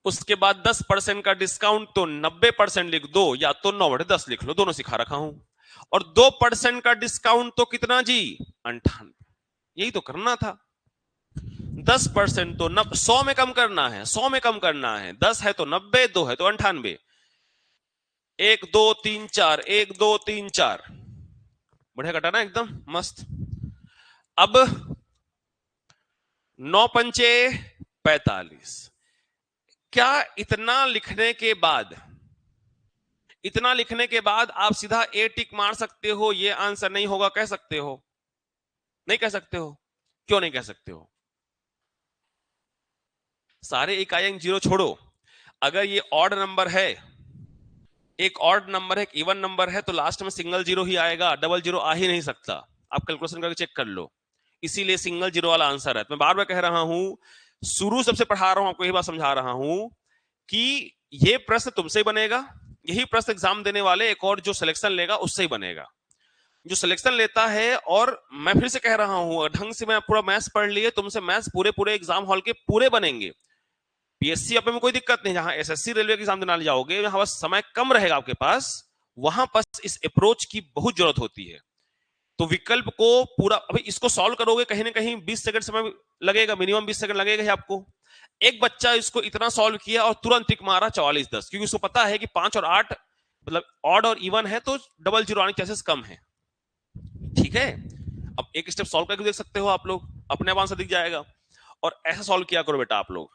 उसके बाद 10% का डिस्काउंट, तो 90% लिख दो, या तो 9/10 लिख लो, दोनों सिखा रखा हूं। और 2% का डिस्काउंट तो कितना जी? 98, यही तो करना था। 10% तो 100 में कम करना है, 100 में कम करना है, 10 है तो 90, 2 है तो 98, 1 2 3 4 1 2 3 4, बढ़िया कटा ना एकदम मस्त। अब 9 पंचे 45, क्या इतना लिखने के बाद, इतना लिखने के बाद आप सीधा ए टिक मार सकते हो, ये आंसर नहीं होगा कह सकते हो? नहीं कह सकते हो, क्यों नहीं कह सकते हो? सारे इकाई अंक जीरो छोड़ो, अगर ये ऑड नंबर है, एक ऑड नंबर है, एक इवन नंबर है, तो लास्ट में सिंगल जीरो ही आएगा, डबल जीरो आ ही नहीं सकता। आप कैलकुलेशन करके चेक कर लो, इसीलिए सिंगल जीरो वाला आंसर है। तो मैं बार बार कह रहा हूं, शुरू सबसे पढ़ा रहा हूं आपको, यही बात समझा रहा हूं कि ये प्रश्न तुमसे ही बनेगा, यही प्रश्न एग्जाम देने वाले एक और जो सिलेक्शन लेगा उससे ही बनेगा, जो सिलेक्शन लेता है। और मैं फिर से कह रहा हूं, ढंग से मैं पूरा मैथ्स पढ़ लिए, तुमसे मैथ्स पूरे पूरे एग्जाम हॉल के पूरे बनेंगे। पीएससी में कोई दिक्कत नहीं, जहां एसएससी रेलवे के एग्जाम देने जाओगे, जहां बस समय कम रहेगा आपके पास, वहां बस इस अप्रोच की बहुत जरूरत होती है। तो विकल्प को पूरा, अभी इसको सॉल्व करोगे कहीं ना कहीं 20 सेकंड समय लगेगा, मिनिमम 20 सेकंड लगेगा ही आपको। एक बच्चा इसको इतना सॉल्व किया और तुरंत टिक मारा 4410, क्योंकि उसको पता है कि 5 और 8 मतलब ऑड और इवन है, तो डबल जीरो आने के चांसेस कम है। ठीक है, अब एक स्टेप सॉल्व करके देख सकते हो आप लोग, अपने आप आंसर दिख जाएगा। और ऐसा सॉल्व किया करो बेटा आप लोग।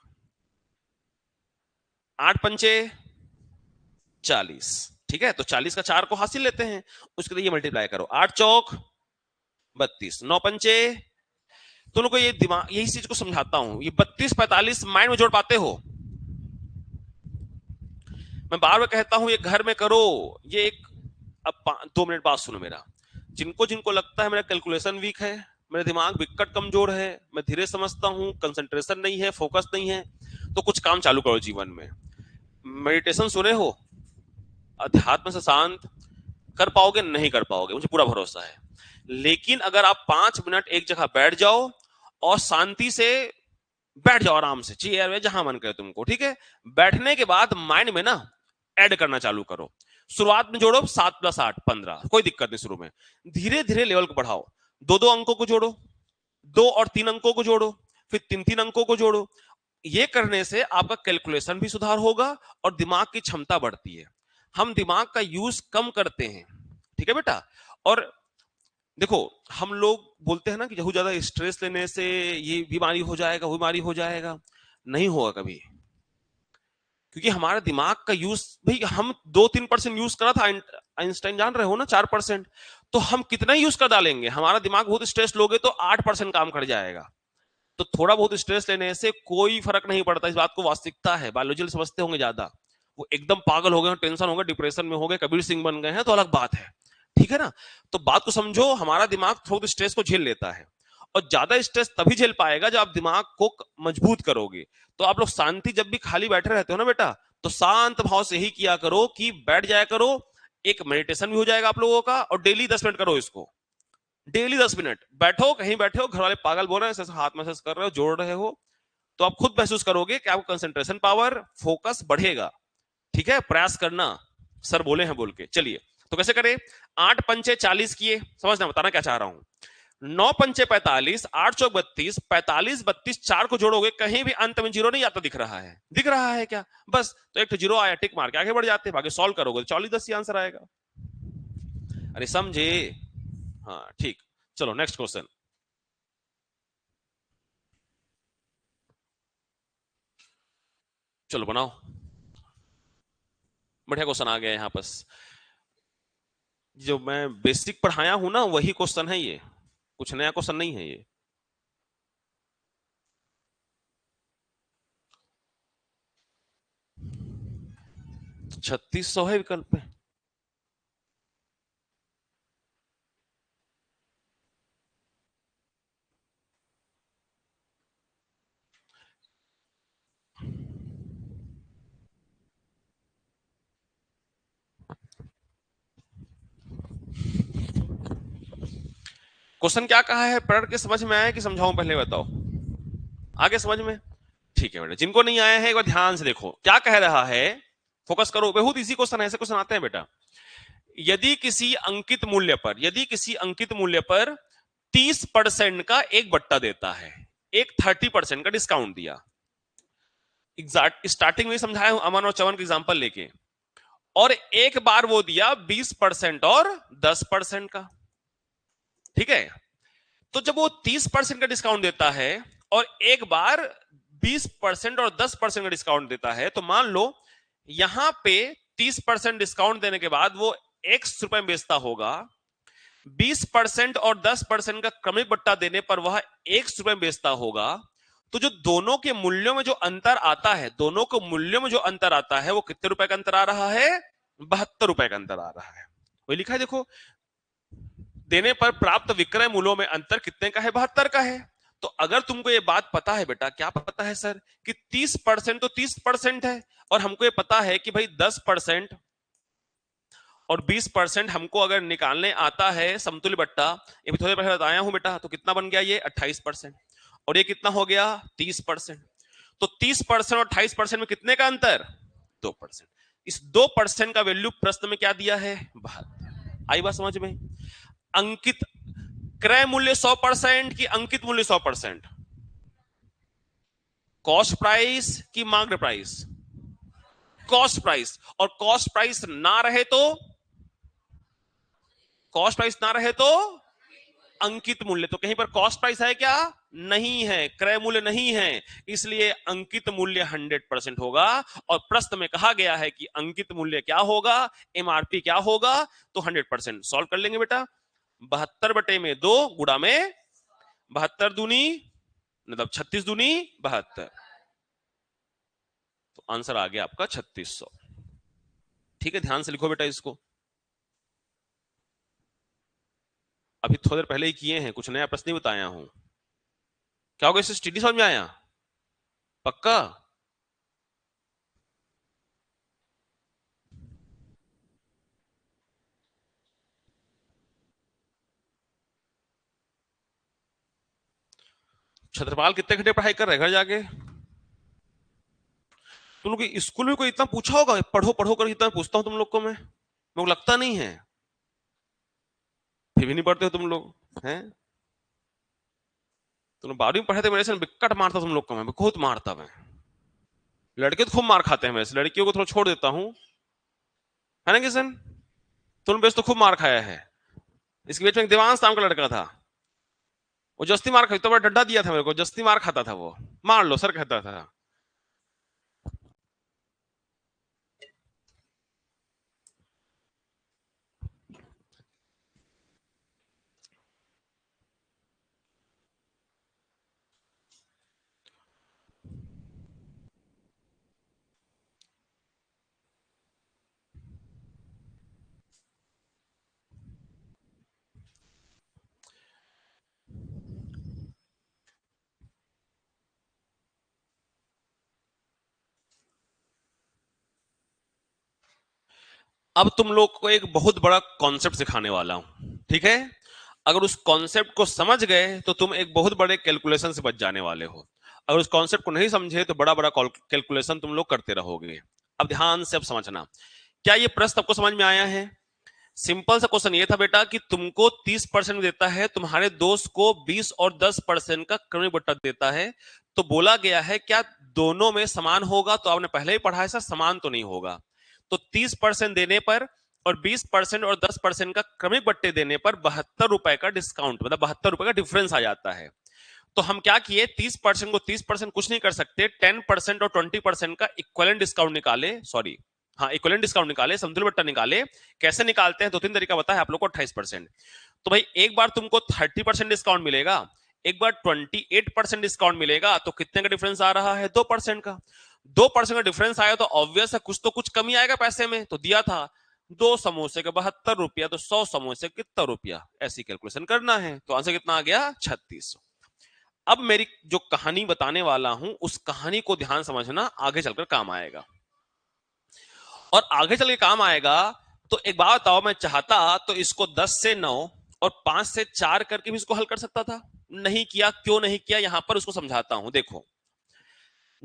8 पंचे 40, ठीक है, तो 40 का 4 को हासिल लेते हैं, उसके लिए ये मल्टीप्लाई करो, 8 चौक 32, 9 पंचे, तुम लोग को ये दिमाग, यही चीज को समझाता हूं, ये 32 45 माइंड में जोड़ पाते हो? मैं बार बार कहता हूं ये घर में करो, ये एक, अब 2 मिनट बात सुनो मेरा। जिनको जिनको लगता है मेरा कैलकुलेशन वीक है, मेरा दिमाग विकट कमजोर है, मैं धीरे समझता हूं, कंसंट्रेशन नहीं है, फोकस नहीं है, तो कुछ काम चालू करो जीवन में। मेडिटेशन सुने हो? अध्यात्म से शांत कर पाओगे? नहीं कर पाओगे, मुझे पूरा भरोसा है। लेकिन अगर आप 5 मिनट एक जगह बैठ जाओ और शांति से बैठ जाओ, आराम से चेयर में जहां मन करे तुमको, ठीक है, बैठने के बाद माइंड में ना ऐड करना चालू करो। शुरुआत में जोड़ो 7 + 8 15, कोई दिक्कत नहीं शुरू में, धीरे धीरे लेवल को बढ़ाओ। 2 अंकों को जोड़ो, 2 और 3 अंकों को जोड़ो, फिर 3 अंकों को जोड़ो। ये करने से आपका कैलकुलेशन भी सुधार होगा और दिमाग की क्षमता बढ़ती है। हम दिमाग का यूज कम करते हैं, ठीक है बेटा। और देखो, हम लोग बोलते हैं ना कि बहुत ज्यादा स्ट्रेस लेने से ये बीमारी हो जाएगा, वो बीमारी हो जाएगा, नहीं होगा कभी, क्योंकि हमारे दिमाग का यूज, भाई हम 2-3% यूज करा था, आइंस्टाइन जान रहे हो ना, 4%, तो हम कितना यूज कर डालेंगे? हमारा दिमाग बहुत स्ट्रेस लोगे तो 8% काम कर जाएगा। तो थोड़ा बहुत स्ट्रेस लेने से कोई फर्क नहीं पड़ता, इस बात को वास्तविकता है, बायोलॉजी समझते होंगे ज्यादा। वो एकदम पागल हो गए, टेंशन हो गए, डिप्रेशन में हो गए, कबीर सिंह बन गए हैं, तो अलग बात है, ठीक है ना। तो बात को समझो, हमारा दिमाग थोड़ा स्ट्रेस को झेल लेता है, और ज्यादा स्ट्रेस तभी झेल पाएगा जब आप दिमाग को मजबूत करोगे। तो आप लोग शांति, जब भी खाली बैठे रहते हो ना बेटा, तो शांत भाव से ही किया करो कि बैठ जाया करो, एक मेडिटेशन भी हो जाएगा आप लोगों का, और डेली 10 मिनट करो इसको, डेली 10 मिनट बैठो, कहीं बैठे हो, घर वाले पागल बोल रहे हैं, हाथ मैसेज कर रहे हो, जोड़ रहे हो, तो आप खुद महसूस करोगे कि आपका कंसंट्रेशन पावर, फोकस बढ़ेगा। ठीक है, प्रयास करना, सर बोले हैं बोल के। चलिए, तो कैसे करें? 8 पंचे 40 किए, समझना, बताना क्या चाह रहा हूं। 9 पंचे 45, 8 चौक 32, 45 32 4 को जोड़ोगे, कहीं भी अंत में जीरो नहीं आता, दिख रहा है? दिख रहा है क्या? बस, तो एक जीरो आया, टिक मार के आगे बढ़ जाते हैं, आगे सॉल्व करोगे तो 40 10 आंसर आएगा। अरे समझे? हाँ ठीक, चलो नेक्स्ट क्वेश्चन। चलो बनाओ, बढ़िया क्वेश्चन आ गया यहाँ पास। जो मैं बेसिक पढ़ाया हूं ना, वही क्वेश्चन है ये, कुछ नया क्वेश्चन नहीं है ये। 3600 है विकल्प में। क्वेश्चन क्या कहा है, पढ़ के समझ में आया कि समझाऊं पहले, बताओ? आगे समझ में? ठीक है बेटा, जिनको नहीं आया है एक बार ध्यान से देखो क्या कह रहा है, फोकस करो, बहुत इजी क्वेश्चन है, ऐसे क्वेश्चन आते हैं बेटा। यदि किसी अंकित मूल्य पर, यदि किसी अंकित मूल्य पर 30% का एक बट्टा देता है, एक 30% का डिस्काउंट दिया, स्टार्टिंग में समझाया हूं अमन और चवन का एग्जांपल लेके, और एक बार वो दिया 20% और 10% का, ठीक है। तो जब वो 30% का डिस्काउंट देता है और एक बार 20% और 10% का डिस्काउंट देता है, तो मान लो यहां पे 30% डिस्काउंट देने के बाद वो x रुपए में बेचता होगा, 20% और 10% का क्रमिक बट्टा देने पर वह x रुपए में बेचता होगा। तो जो दोनों के मूल्यों में जो अंतर आता है, दोनों के मूल्यों में जो अंतर आता है, वो कितने रुपए का अंतर आ रहा है? 72 रुपए का अंतर आ रहा है। वही लिखा है देखो, देने पर प्राप्त विक्रय मूल्यों में अंतर कितने का है? 72 का है। तो अगर तुमको ये बात पता है बेटा, क्या पता है सर, कि 30% तो 30% है, और हमको ये पता है कि भाई 10% और 20% हमको अगर निकालने आता है समतुल्य बट्टा, ये भी थोड़ी पहले बताया हूं बेटा, तो कितना बन गया ये? 28%, और ये कितना हो गया? 30%। तो 30% और 28% में कितने का अंतर? 2%। इस 2% का वैल्यू प्रश्न में क्या दिया है? 72। आई बात समझ में? अंकित, क्रय मूल्य 100% की अंकित मूल्य 100%, कॉस्ट प्राइस की मार्केट प्राइस, कॉस्ट प्राइस, और कॉस्ट प्राइस ना रहे तो, कॉस्ट प्राइस ना रहे तो अंकित मूल्य। तो कहीं पर कॉस्ट प्राइस है क्या? नहीं है, क्रय मूल्य नहीं है, इसलिए अंकित मूल्य 100% होगा। और प्रश्न में कहा गया है कि अंकित मूल्य क्या होगा, एमआरपी क्या होगा, तो 100%। सॉल्व कर लेंगे बेटा। 72/2 गुणा में 72 दूनी मतलब 36 दूनी 72, तो आंसर आ गया आपका 3600। ठीक है, ध्यान से लिखो बेटा इसको। अभी थोड़ी देर पहले ही किए हैं, कुछ नया प्रश्न नहीं बताया हूं। क्या होगा, इससे स्टडी समझ में आया? पक्का? छत्रपाल कितने घंटे पढ़ाई कर रहे घर जाके? तुम लोग स्कूल में कोई इतना पूछा होगा, पढ़ो पढ़ो कर इतना पूछता हूं तुम लोग को मैं, मेरे को लगता नहीं है। फिर भी नहीं पढ़ते हो तुम लोग हैं। तुम 12वीं में पढ़े थे, मेरे से बिकट मारता तुम लोग को मैं, बहुत मारता मैं। लड़के तो खूब मार खाते हैं, वैसे लड़कियों को थोड़ा छोड़ देता हूं, है ना किशन? तुम बेस तो खूब मार खाया है। इसके बीच में एक देवांश नाम का लड़का था, वो जस्ती मार खाता, तो बड़ा डड्डा दिया था मेरे को, जस्ती मार खाता था वो, मार लो सर कहता था। अब तुम लोग को एक बहुत बड़ा कॉन्सेप्ट सिखाने वाला हूं, ठीक है? अगर उस कॉन्सेप्ट को समझ गए तो तुम एक बहुत बड़े कैलकुलेशन से बच जाने वाले हो। अगर उस कॉन्सेप्ट को नहीं समझे तो बड़ा बड़ा कैलकुलेशन तुम लोग करते रहोगे। अब ध्यान से अब समझना, क्या ये प्रश्न आपको समझ में आया है? सिंपल सा क्वेश्चन ये था बेटा कि तुमको 30% देता है, तुम्हारे दोस्त को 20 और 10% का क्रमिक बट्टा देता है, तो बोला गया है क्या दोनों में समान होगा? तो आपने पहले ही पढ़ा है सर, समान तो नहीं होगा। तो 30% देने पर और 20% और 10% का क्रमिक बट्टे देने पर 72 रुपए का डिस्काउंट, मतलब 72 रुपए का डिफरेंस आ जाता है। तो हम क्या किए, 30% को 30% कुछ नहीं कर सकते, 10% और 20% का इक्वलेंट डिस्काउंट निकाले, सॉरी हाँ इक्वलेंट डिस्काउंट निकाले, समतुल्य बट्टा निकाले। कैसे निकालते हैं, दो तीन तरीका बताया आप लोग को। 28%, तो भाई एक बार तुमको 30% डिस्काउंट मिलेगा, एक बार 28% डिस्काउंट मिलेगा, तो कितने का डिफरेंस आ रहा है? 2% का। 2% का डिफरेंस आया तो ऑब्वियस है कुछ तो कुछ कमी आएगा पैसे में, तो दिया था 2 समोसे का 72 रुपया, तो 100 समोसे कितना रुपया, ऐसी कैलकुलेशन करना है। तो आंसर कितना आ गया? 3600। अब मेरी जो कहानी बताने वाला हूं, उस कहानी को ध्यान समझना, आगे चलकर काम आएगा। और आगे चल के काम आएगा। तो एक बात बताओ, मैं चाहता तो इसको 10 से 9 और 5 से 4 करके भी इसको हल कर सकता था, नहीं किया। क्यों नहीं किया, यहां पर उसको समझाता हूं। देखो,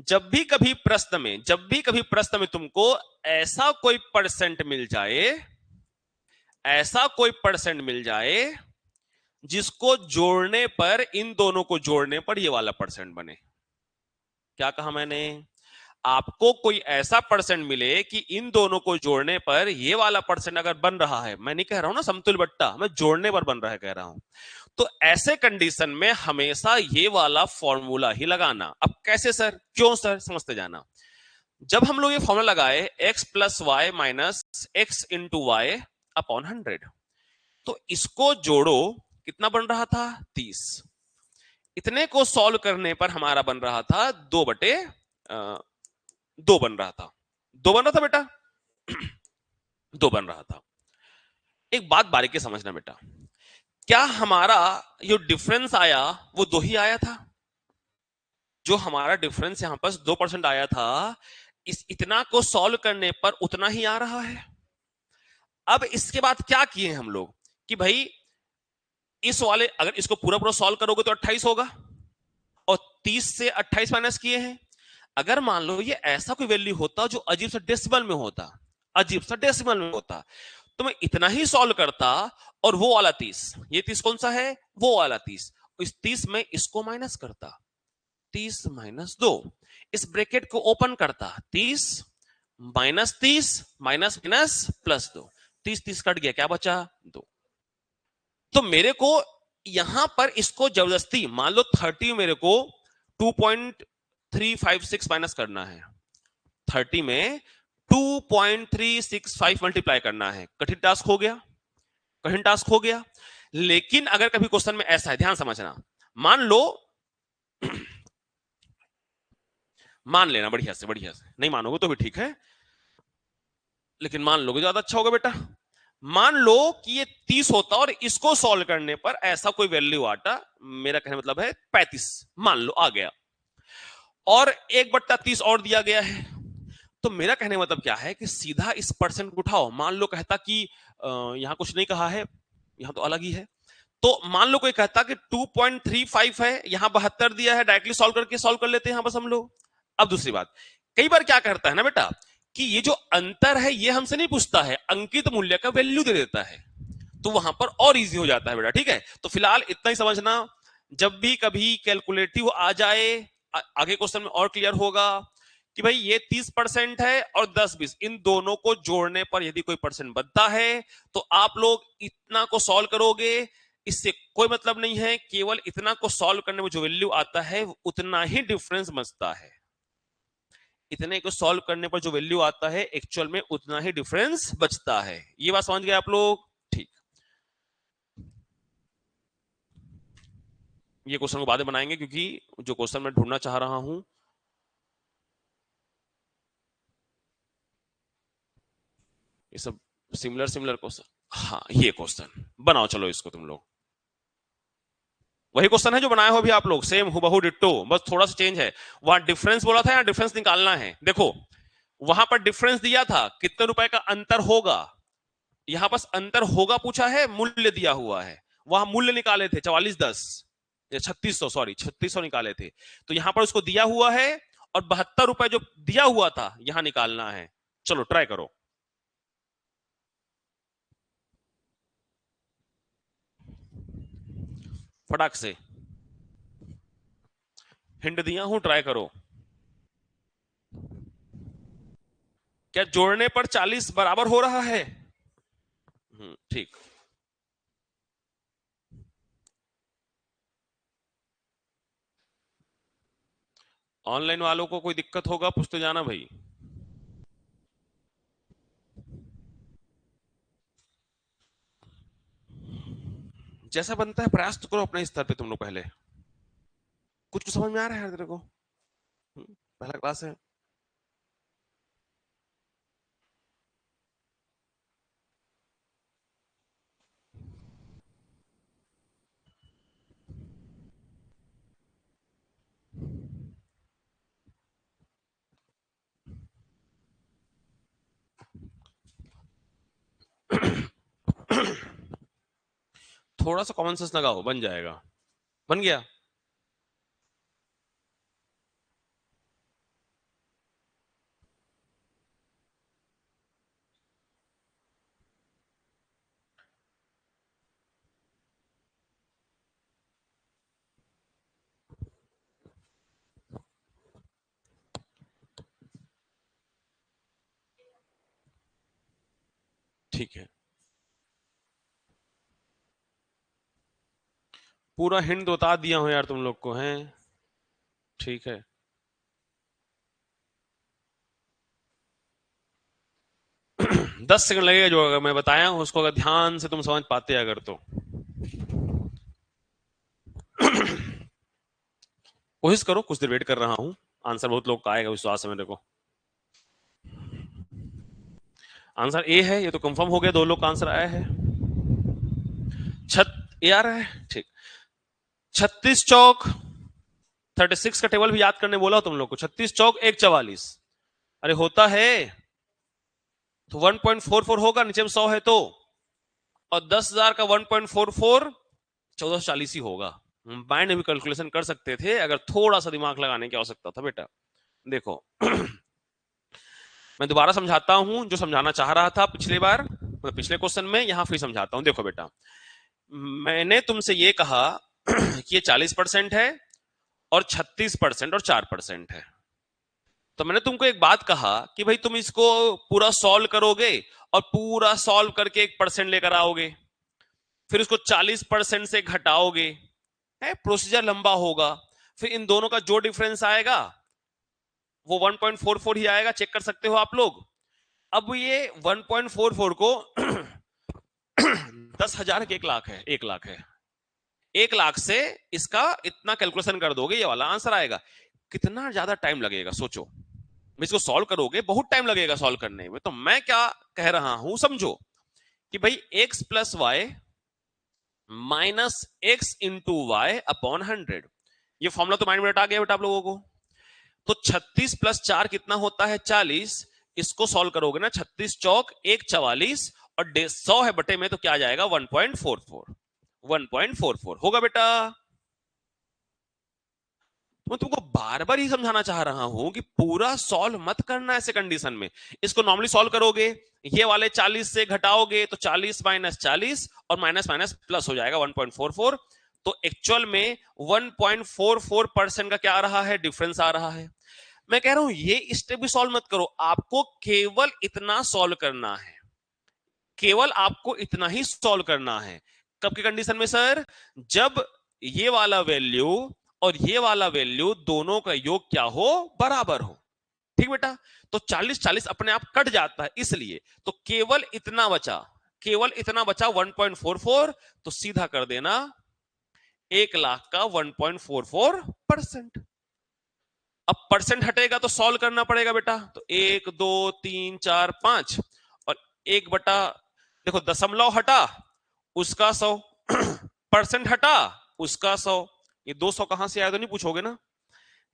जब भी कभी प्रश्न में तुमको ऐसा कोई परसेंट मिल जाए, ऐसा कोई परसेंट मिल जाए जिसको जोड़ने पर, इन दोनों को जोड़ने पर ये वाला परसेंट बने। क्या कहा मैंने? आपको कोई ऐसा परसेंट मिले कि इन दोनों को जोड़ने पर ये वाला परसेंट अगर बन रहा है, मैं नहीं कह रहा हूं ना समतुल्य बट्टा, मैं जोड़ने पर बन रहा है कह रहा हूं, तो ऐसे कंडीशन में हमेशा ये वाला फॉर्मूला ही लगाना। अब कैसे सर, क्यों सर, समझते जाना। जब हम लोग ये फॉर्मूला लगाए, x plus y minus x into y upon 100, तो इसको जोड़ो, कितना बन रहा था? 30। इतने को सॉल्व करने पर हमारा बन रहा था 2 बन रहा था, 2 बन रहा था बेटा, 2 बन रहा था। एक बात बारीकी समझना बेटा, क्या हमारा जो डिफरेंस आया वो 2 ही आया था? जो हमारा डिफरेंस यहां पर 2% आया था, इस इतना को सॉल्व करने पर उतना ही आ रहा है। अब इसके बाद क्या किए हम लोग कि भाई इस वाले, अगर इसको पूरा पूरा सॉल्व करोगे तो 28 होगा, और 30 से 28 माइनस किए हैं। अगर मान लो ये ऐसा कोई वैल्यू होता जो अजीब सा डेसिमल में होता, अजीब सा डेसिमल में होता, तो मैं इतना ही सॉल्व करता और वो वाला 30, ये 30 कौन सा है, वो वाला 30, इस 30 में इसको माइनस करता, 30 माइनस 2, इस ब्रैकेट को ओपन करता, 30 minus 30 minus minus plus 2, 30 cut गया, क्या बचा 2। तो मेरे को यहां पर इसको जबरदस्ती मान लो 30 मेरे को 2.356 माइनस करना है, 30 में 2.365 मल्टीप्लाई करना है, कठिन टास्क हो गया, कठिन टास्क हो गया। लेकिन अगर कभी क्वेश्चन में ऐसा है, ध्यान समझना, मान लो मान लेना बढ़िया से, बढ़िया से, नहीं मानोगे तो भी ठीक है, लेकिन मान लोगे ज्यादा अच्छा होगा बेटा। मान लो कि ये 30 होता और इसको सॉल्व करने पर ऐसा कोई वैल्यू आता, मेरा कहने मतलब है 35 मान लो आ गया, और 1/30 और दिया गया है, तो मेरा कहने मतलब क्या है कि सीधा इस परसेंट को उठाओ। मान लो कहता कि यहां कुछ नहीं कहा है, यहां तो अलग ही है, तो मान लो कोई कहता कि 2.35 है, यहां 72 दिया है, डायरेक्टली सॉल्व करके सॉल्व कर लेते हैं यहां बस हम लोग। अब दूसरी बात, कई बार क्या करता है ना बेटा कि ये जो अंतर है ये हमसे नहीं पूछता है, अंकित मूल्य का वैल्यू दे देता है, तो वहां पर और इजी हो जाता है बेटा, ठीक है। तो फिलहाल इतना ही समझना, जब भी कभी कैलकुलेटिव आ जाए, आगे क्वेश्चन में और क्लियर होगा कि भाई ये 30% है और 10-20 इन दोनों को जोड़ने पर यदि कोई परसेंट बनता है तो आप लोग इतना को सॉल्व करोगे, इससे कोई मतलब नहीं है, केवल इतना को सॉल्व करने में जो वैल्यू आता है उतना ही डिफरेंस बचता है, इतने को सॉल्व करने पर जो वैल्यू आता है एक्चुअल में उतना ही डिफरेंस बचता है। ये बात समझ गए आप लोग, ठीक। ये क्वेश्चन को बाद में बनाएंगे क्योंकि जो क्वेश्चन मैं ढूंढना चाह रहा हूं ये सब सिमिलर सिमिलर क्वेश्चन, हाँ ये क्वेश्चन बनाओ, चलो इसको तुम लोग, वही क्वेश्चन है जो बनाए हो भी आप लोग, सेम हुबहू डिट्टो, बस थोड़ा सा चेंज है। वहां डिफरेंस बोला था, यहाँ डिफरेंस निकालना है। देखो वहां पर डिफरेंस दिया था कितने रुपए का अंतर होगा, यहां पास अंतर होगा पूछा है, मूल्य दिया हुआ है, वहां मूल्य निकाले थे 4410 या 3600, सॉरी 3600 निकाले थे, तो यहां पर उसको दिया हुआ है और 72 रुपए जो दिया हुआ था यहां निकालना है। चलो ट्राई करो, फटाक से, हिंट दिया हूं, ट्राई करो। क्या जोड़ने पर 40 बराबर हो रहा है? ठीक। ऑनलाइन वालों को कोई दिक्कत होगा पूछते जाना भाई। जैसा बनता है प्रयास तो करो अपने स्तर पे तुम लोग, पहले कुछ समझ में आ रहा है तेरे को? पहला क्लास है। थोड़ा सा कॉमन सेंस लगाओ, बन जाएगा। बन गया? ठीक है, पूरा हिंट बता दिया हूं यार तुम लोग को, हैं? ठीक है। 10 सेकंड लगेगा जो अगर मैं बताया हूं उसको, अगर ध्यान से तुम समझ पाते अगर तो। कोशिश करो, कुछ देर वेट कर रहा हूं, आंसर बहुत लोग का आएगा विश्वास है मेरे को। आंसर ए है, ये तो कंफर्म हो गया, 2 लोग का आंसर आया है। छत ए आ रहा है, ठीक। 36 चौक 36 का टेबल भी याद करने बोला तुम लोग को, 36 चौक 144, अरे होता है तो 1.44 होगा, नीचे में 100 है तो, और 10,000 का 1.44 1440 ही होगा। माइंड में भी कैलकुलेशन कर सकते थे अगर थोड़ा सा दिमाग लगाने की आवश्यकता था बेटा। देखो मैं दोबारा समझाता हूं जो समझाना चाह रहा था पिछली बार। मतलब पिछले क्वेश्चन में, यहां फिर समझाता हूं। देखो बेटा, मैंने तुमसे ये कहा कि ये 40% है और 36% और 4% है। तो मैंने तुमको एक बात कहा कि भाई तुम इसको पूरा सॉल्व करोगे और पूरा सॉल्व करके 1% लेकर आओगे, फिर उसको 40% से घटाओगे, है प्रोसीजर लंबा होगा, फिर इन दोनों का जो डिफरेंस आएगा वो 1.44 ही आएगा, चेक कर सकते हो आप लोग। अब ये 1.44 को 10,000 के 1 लाख है, 1 लाख है, 1 लाख से इसका इतना कैलकुलेशन कर दोगे, ये वाला आंसर आएगा। कितना ज्यादा टाइम लगेगा सोचो, इसको सॉल्व करोगे बहुत टाइम लगेगा सॉल्व करने में। तो मैं क्या कह रहा हूं समझो, कि भाई x plus y minus x into y upon 100, ये फॉर्मूला तो माइंड में आ गया बेटा आप लोगों को। तो 36 प्लस 4 कितना होता है 40, इसको सॉल्व करोगे ना, 36 चौक 1 44 और 100 है बटे में, तो क्या आ जाएगा 1.44, 1.44 होगा बेटा। तो मैं तुमको बार बार ही समझाना चाह रहा हूं कि पूरा सॉल्व मत करना ऐसे कंडीशन में। इसको नॉर्मली सॉल्व करोगे, ये वाले 40 से घटाओगे तो 40 माइनस 40 और माइनस माइनस प्लस हो जाएगा 1.44। तो एक्चुअल में 1.44% का क्या आ रहा है, डिफरेंस आ रहा है। मैं कह रहा हूं ये स्टेप भी सॉल्व मत करो, आपको केवल इतना सॉल्व करना है, केवल आपको इतना ही सॉल्व करना है। कब की कंडीशन में सर, जब ये वाला वैल्यू और ये वाला वैल्यू दोनों का योग क्या हो, बराबर हो। ठीक बेटा, तो 40 40 अपने आप कट जाता है, इसलिए तो केवल इतना बचा, केवल इतना बचा 1.44, तो सीधा कर देना 1 लाख का 1.44%। अब परसेंट हटेगा तो सॉल्व करना पड़ेगा बेटा, तो 1 2 3 4 5 और 1 बटा, देखो दशमलव हटा उसका 100, परसेंट हटा उसका 100, ये 200 कहां से आया तो नहीं पूछोगे ना।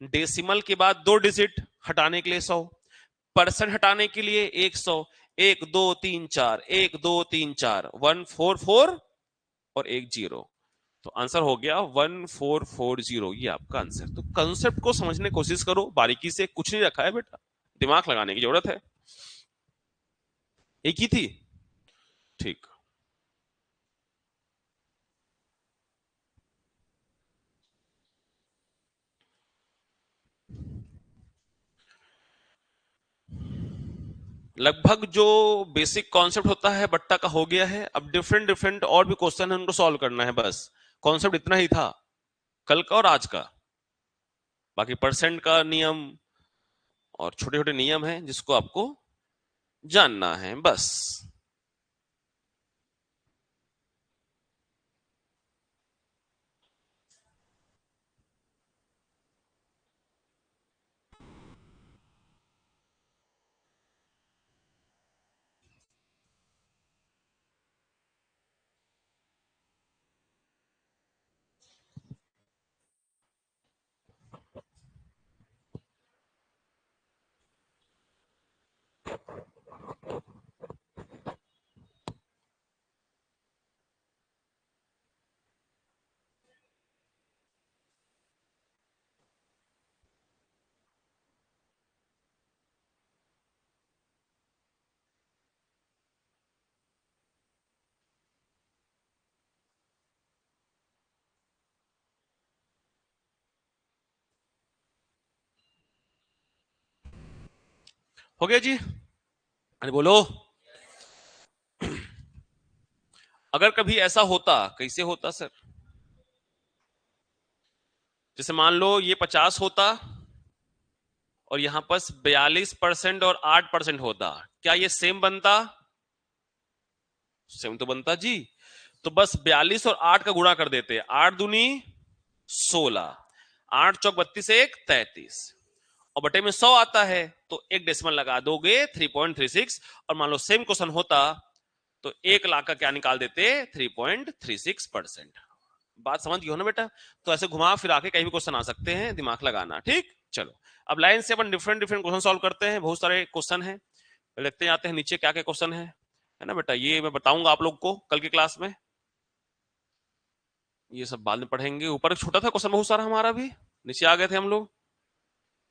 डेसिमल के बाद 2 डिजिट हटाने के लिए 100, परसेंट हटाने के लिए 100, 1 2 3 4 1 2 3 4 144 और 10, तो आंसर हो गया 1440, ये आपका आंसर। तो कंसेप्ट को समझने की कोशिश करो बारीकी से, कुछ नहीं रखा है बेटा, दिमाग लगाने की जरूरत है। एक ही थी, ठीक। लगभग जो बेसिक कॉन्सेप्ट होता है बट्टा का हो गया है। अब डिफरेंट डिफरेंट और भी क्वेश्चन है, उनको सॉल्व करना है, बस कॉन्सेप्ट इतना ही था कल का और आज का। बाकी परसेंट का नियम और छोटे छोटे नियम हैं जिसको आपको जानना है बस। हो गया जी, अरे बोलो। अगर कभी ऐसा होता, कैसे होता सर, जैसे मान लो ये 50 होता और यहां पर 42% और 8% होता, क्या ये सेम बनता? सेम तो बनता जी। तो बस 42 और 8 का गुणा कर देते, 8 दूनी 16, 8 चौक 32 एक 33 और बटे में 100 आता है, तो एक डेसिमल लगा दोगे 3.36, और मान लो सेम क्वेश्चन होता तो 1 लाख का क्या निकाल देते, 3.36%। बात समझ गए हो ना बेटा। तो ऐसे घुमा फिरा के कहीं भी क्वेश्चन आ सकते हैं, दिमाग लगाना, ठीक। चलो अब लाइन से अपन डिफरेंट डिफरेंट क्वेश्चन सॉल्व करते हैं, बहुत सारे क्वेश्चन हैं, देखते जाते हैं नीचे क्या क्या क्वेश्चन है ना बेटा। ये मैं बताऊंगा आप लोग को कल की क्लास में, ये सब बाद में पढ़ेंगे। ऊपर एक छोटा था क्वेश्चन बहुत सारा हमारा भी, नीचे आ गए थे हम लोग।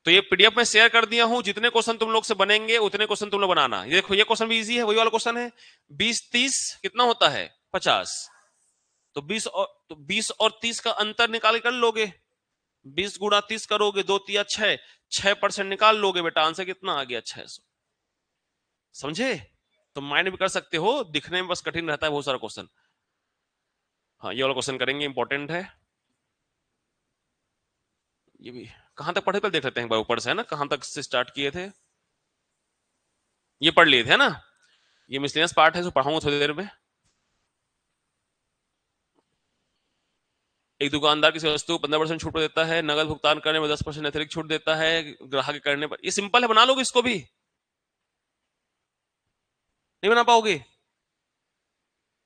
तो ये पीडीएफ में शेयर कर दिया हूं, जितने क्वेश्चन तुम लोग से बनेंगे उतने क्वेश्चन तुम लोग बनाना। ये देखो, ये क्वेश्चन भी इजी है, वही वाला क्वेश्चन है। 20 30 कितना होता है? 50। तो 20 और 30 का अंतर निकाल कर लोगे। 20 गुणा 30 करोगे, 2 तिया 6, 6% निकाल लोगे बेटा, आंसर कितना आ गया? 600। समझे? तो माइंड भी कर सकते हो, दिखने में बस कठिन रहता है बहुत सारा क्वेश्चन। हाँ, ये वाला क्वेश्चन करेंगे, इंपॉर्टेंट है ये भी। कहां तक पढ़े, पर देख लेते हैं एक बार ऊपर से, है ना, कहां तक से स्टार्ट किए थे। ये पढ़ लिए थे ना। ये मिसलेनियस पार्ट है, जो पढ़ाऊंगा थोड़ी देर में। एक दुकानदार किसी वस्तु को 15% छूट पर देता है, नगद भुगतान करने में 10% अतिरिक्त छूट देता है ग्राहक के करने पर। ये सिंपल है, बना लोगे इसको भी? नहीं बना पाओगे?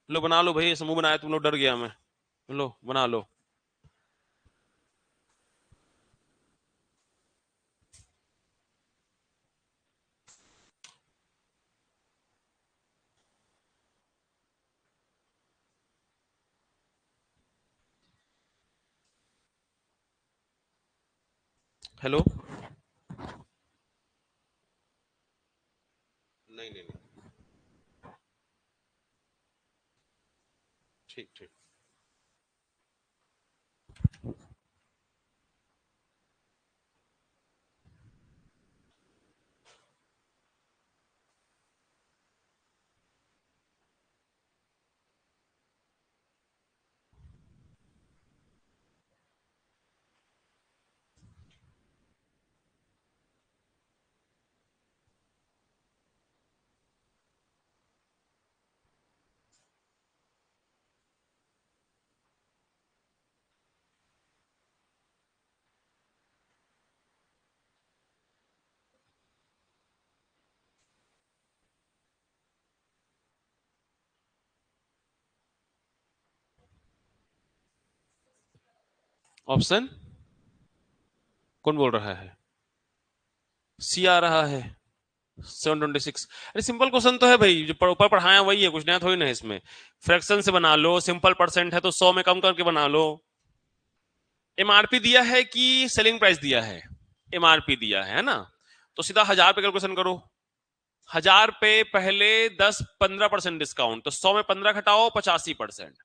लो बना लो भाई, समूह बनाया तुम लोग, डर गया मैं। लो बना लो। हेलो। नहीं नहीं नहीं। ठीक ठीक। ऑप्शन कौन बोल रहा है? सी आ रहा है। 726। अरे सिंपल क्वेश्चन तो है भाई, जो ऊपर पढ़ाया वही है, कुछ नया थोड़ी ना है इसमें। फ्रैक्शन से बना लो, सिंपल परसेंट है तो 100 में कम करके बना लो। एमआरपी दिया है कि सेलिंग प्राइस दिया है? एमआरपी दिया है ना। तो सीधा 1000 पे कैलकुलेशन करो। 1000 पे पहले 10 15% डिस्काउंट, तो 100 में 15 घटाओ, 85%।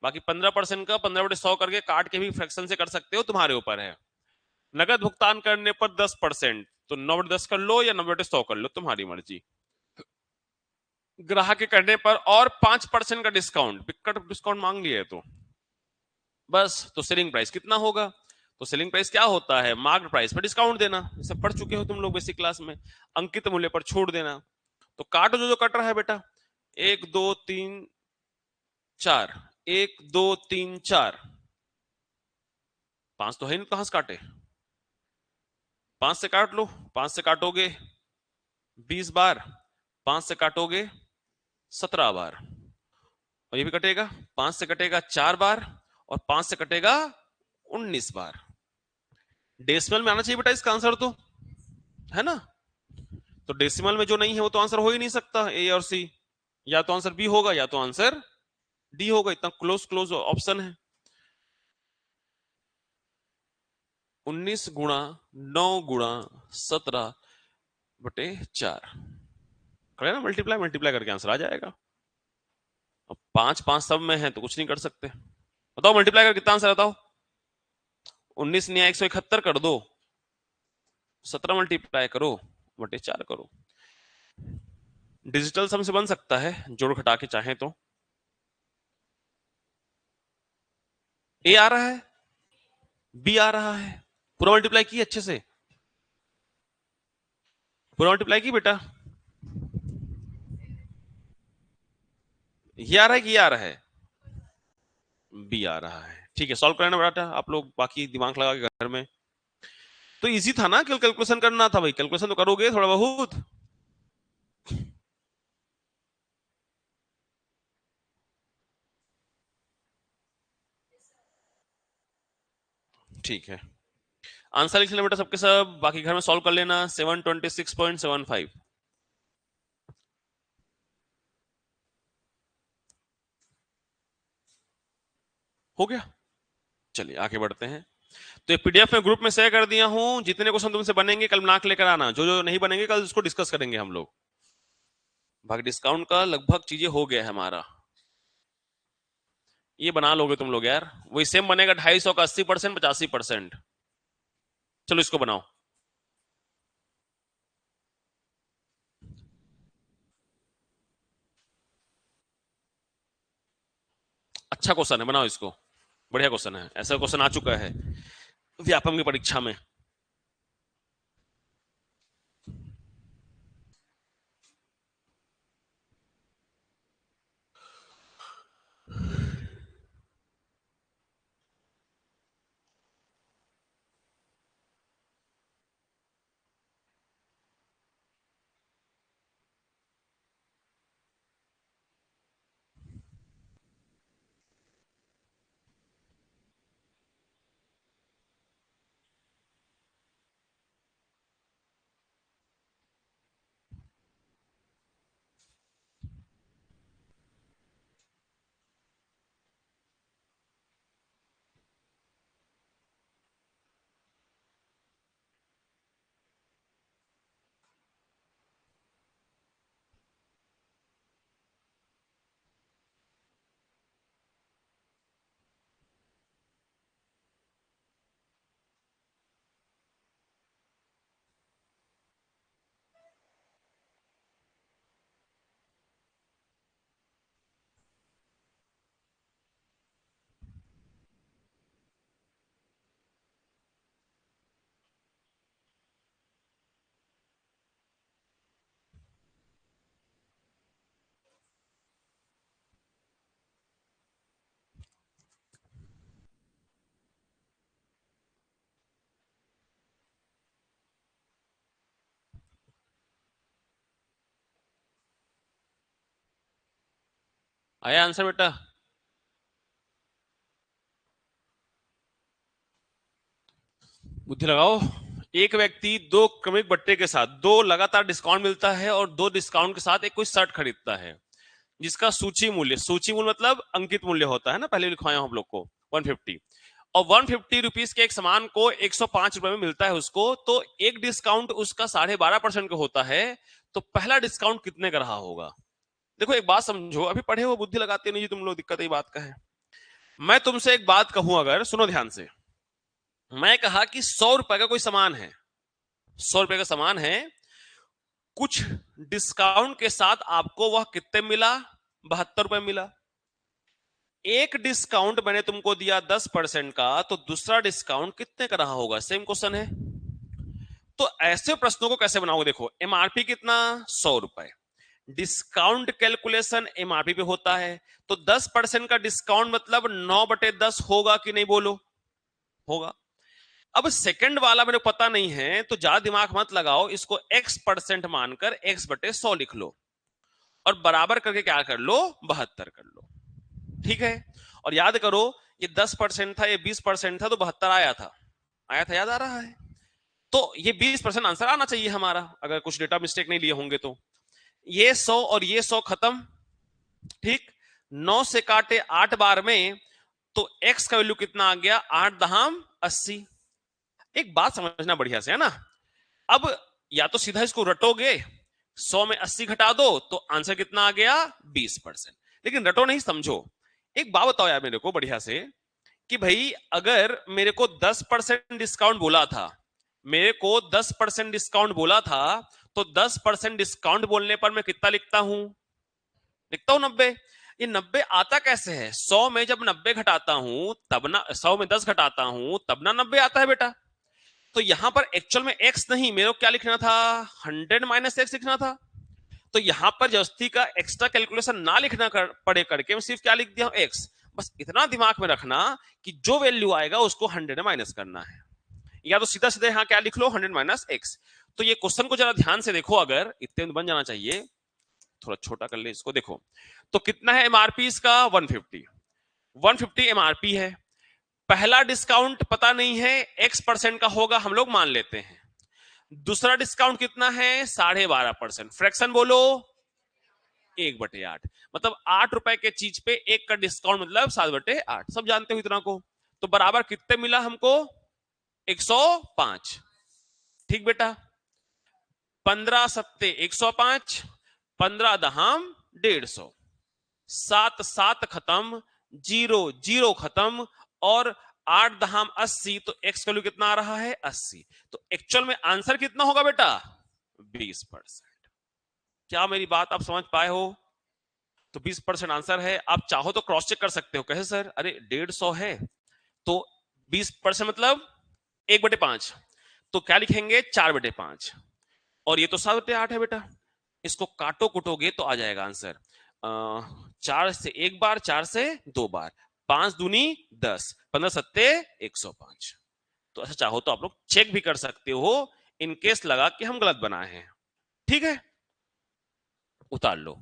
बाकी 15% का 15/100 करके काट के भी फ्रैक्शन से कर सकते हो, तुम्हारे ऊपर है। नगद भुगतान करने पर 10%, तो 9/10 कर लो या 9/100 कर लो, तुम्हारी मर्जी। ग्राहक के करने पर और 5% का डिस्काउंट, बिक्कट डिस्काउंट मांग लिया है तो बस। तो सेलिंग प्राइस कितना होगा? तो सेलिंग प्राइस क्या होता है? मार्केट प्राइस पर डिस्काउंट देना। इसे पढ़ चुके हो तुम लोग बेसिक क्लास में। अंकित मूल्य पर छूट देना। तो काटो जो जो कट रहा है बेटा। 1 2 3 4, 1 2 3 4, 5 तो है नहीं, कहां से काटे? 5 से काट लो। 5 से काटोगे 20 बार, 5 से काटोगे 17 बार, और ये भी कटेगा। 5 से कटेगा 4 बार, और 5 से कटेगा 19 बार। डेसिमल में आना चाहिए बेटा इसका आंसर तो, है ना। तो डेसिमल में जो नहीं है वो तो आंसर हो ही नहीं सकता, ए और सी। या तो आंसर बी होगा या तो आंसर डी होगा, इतना क्लोज क्लोज ऑप्शन है। 19 गुणा 9 गुणा 17/4 करें ना, मल्टीप्लाई मल्टीप्लाई करके आंसर आ जाएगा। अब 5 5 सब में है तो कुछ नहीं कर सकते। बताओ मल्टीप्लाई कर कितना आंसर बताओ। 19 × 171 कर दो, 17 मल्टीप्लाई करो, बटे 4 करो। डिजिटल सम से बन सकता है, जोड़ घटा के चाहे तो। ए आ रहा है, बी आ रहा है। पूरा मल्टीप्लाई की अच्छे से, पूरा मल्टीप्लाई की बेटा। ये आ रहा है कि ये आ रहा है? बी आ रहा है। ठीक है, सॉल्व करना बेटा आप लोग, बाकी दिमाग लगा के घर में। तो इजी था ना, केवल कैलकुलेशन करना था भाई, कैलकुलेशन तो करोगे थोड़ा बहुत। ठीक है, आंसर लिख लेना बेटा सबके सब, बाकी घर में सॉल्व कर लेना। 726.75 हो गया। चलिए आगे बढ़ते हैं। तो ये पीडीएफ में ग्रुप में शेयर कर दिया हूं। जितने क्वेश्चन तुमसे बनेंगे कल नाक लेकर आना, जो जो नहीं बनेंगे कल उसको डिस्कस करेंगे हम लोग। भाग डिस्काउंट का लगभग चीजें हो गया है हमारा, ये बना लोगे तुम लोग यार। वही सेम बनेगा 250 का 80%, 85%। चलो इसको बनाओ। अच्छा क्वेश्चन है, बनाओ इसको। बढ़िया क्वेश्चन है, ऐसा क्वेश्चन आ चुका है व्यापम की परीक्षा में। आया आंसर बेटा? बुद्धि लगाओ। एक व्यक्ति दो क्रमिक बट्टे के साथ दो लगातार डिस्काउंट मिलता है और दो डिस्काउंट के साथ एक कोई शर्ट खरीदता है जिसका सूची मूल्य मतलब अंकित मूल्य होता है ना, पहले लिखवाया हम लोग को 150, और 150 रुपीज के एक सामान को 105 रुपए में मिलता है उसको, तो एक डिस्काउंट उसका 12.5% का होता है, तो पहला डिस्काउंट कितने का रहा होगा? देखो एक बात समझो, अभी पढ़े हो बुद्धि लगाते नहीं जी तुम लोग, दिक्कत यही बात का है। मैं तुमसे एक बात कहूं, अगर सुनो ध्यान से, मैं कहा कि 100 रुपए का कोई सामान है, 100 रुपए का सामान है, कुछ डिस्काउंट के साथ आपको वह कितने मिला? 72 रुपए मिला। एक डिस्काउंट मैंने तुमको दिया 10% का, तो दूसरा डिस्काउंट कितने का रहा होगा? सेम क्वेश्चन है। तो ऐसे प्रश्नों को कैसे बनाओगे? देखो एमआरपी कितना? 100 रुपए। डिस्काउंट कैलकुलेशन एमआरपी पे होता है, तो 10% का डिस्काउंट मतलब 9/10 होगा कि नहीं? बोलो होगा। अब सेकंड वाला मेरे को पता नहीं है, तो ज्यादा दिमाग मत लगाओ, इसको x% मानकर x/100 लिख लो और बराबर करके क्या कर लो? 72 कर लो। ठीक है। और याद करो, ये 10% था, ये 20% था, तो 72 आया था। आया था, याद आ रहा है? तो ये 20% आंसर आना चाहिए हमारा, अगर कुछ डेटा मिस्टेक नहीं लिए होंगे तो। ये 100 और ये 100 खत्म। ठीक। 9 से काटे 8 बार में, तो x का वैल्यू कितना आ गया? 8 दहाम 80। एक बात समझना बढ़िया से, है ना? अब या तो सीधा इसको रटोगे, 100 में 80 घटा दो तो आंसर कितना आ गया? 20%। लेकिन रटो नहीं, समझो। एक बात बताओ यार मेरे को बढ़िया से, कि भाई अगर मेरे को 10% डिस्काउंट बोला था, मेरे को 10% डिस्काउंट बोला था, तो 10% डिस्काउंट बोलने पर मैं कितना लिखता हूं? लिखता हूं 90। ये 90 आता कैसे है? 100 में जब 90 घटाता हूं तब ना, 100 में 10 घटाता हूं तब ना 90 आता है बेटा। तो यहां पर एक्चुअल में x नहीं, मेरे को क्या लिखना था? 100 माइनस x लिखना था। तो यहां पर जस्ती का एक्स्ट्रा कैलकुलेशन ना लिखना पड़े करके मैं सिर्फ क्या लिख दिया हूं? x। बस इतना दिमाग में रखना कि जो वैल्यू आएगा उसको 100 में माइनस करना है, या तो सीधा सीधा यहां क्या लिख लो? 100 माइनस x। तो ये क्वेश्चन को जरा ध्यान से देखो, अगर इतने में बन जाना चाहिए। थोड़ा छोटा कर ले इसको, देखो तो कितना है एमआरपी इसका? 150। 150 एमआरपी है। पहला डिस्काउंट पता नहीं है, x% का होगा हम लोग मान लेते हैं। दूसरा डिस्काउंट कितना है? 12.5%। फ्रैक्शन बोलो? 1/8। मतलब 8 रुपए के चीज पे 1 का डिस्काउंट मतलब 7/8। सब जानते हो इतना को। तो बराबर कितने मिला हमको? 105, ठीक बेटा। 15 सत्ते 105, 15 दहाम 150, 7 7 खत्म, 0 0 खत्म, और 8 दहाम 80, तो एक्स वैल्यू कितना आ रहा है 80। तो एक्चुअल में आंसर कितना होगा बेटा 20%। क्या मेरी बात आप समझ पाए हो? तो 20% आंसर है। आप चाहो तो क्रॉस चेक कर सकते हो, कैसे सर? अरे 150 है तो 20% मतलब 1/5, तो क्या लिखेंगे 4/5, और ये तो 7/8 है बेटा। इसको काटो कुटोगे तो आ जाएगा आंसर 4 से एक बार, 4 से दो बार, 5 दूनी 10, 15 सत्ते 105। तो ऐसा चाहो तो आप लोग चेक भी कर सकते हो, इन केस लगा कि हम गलत बनाए हैं। ठीक है, उतार लो।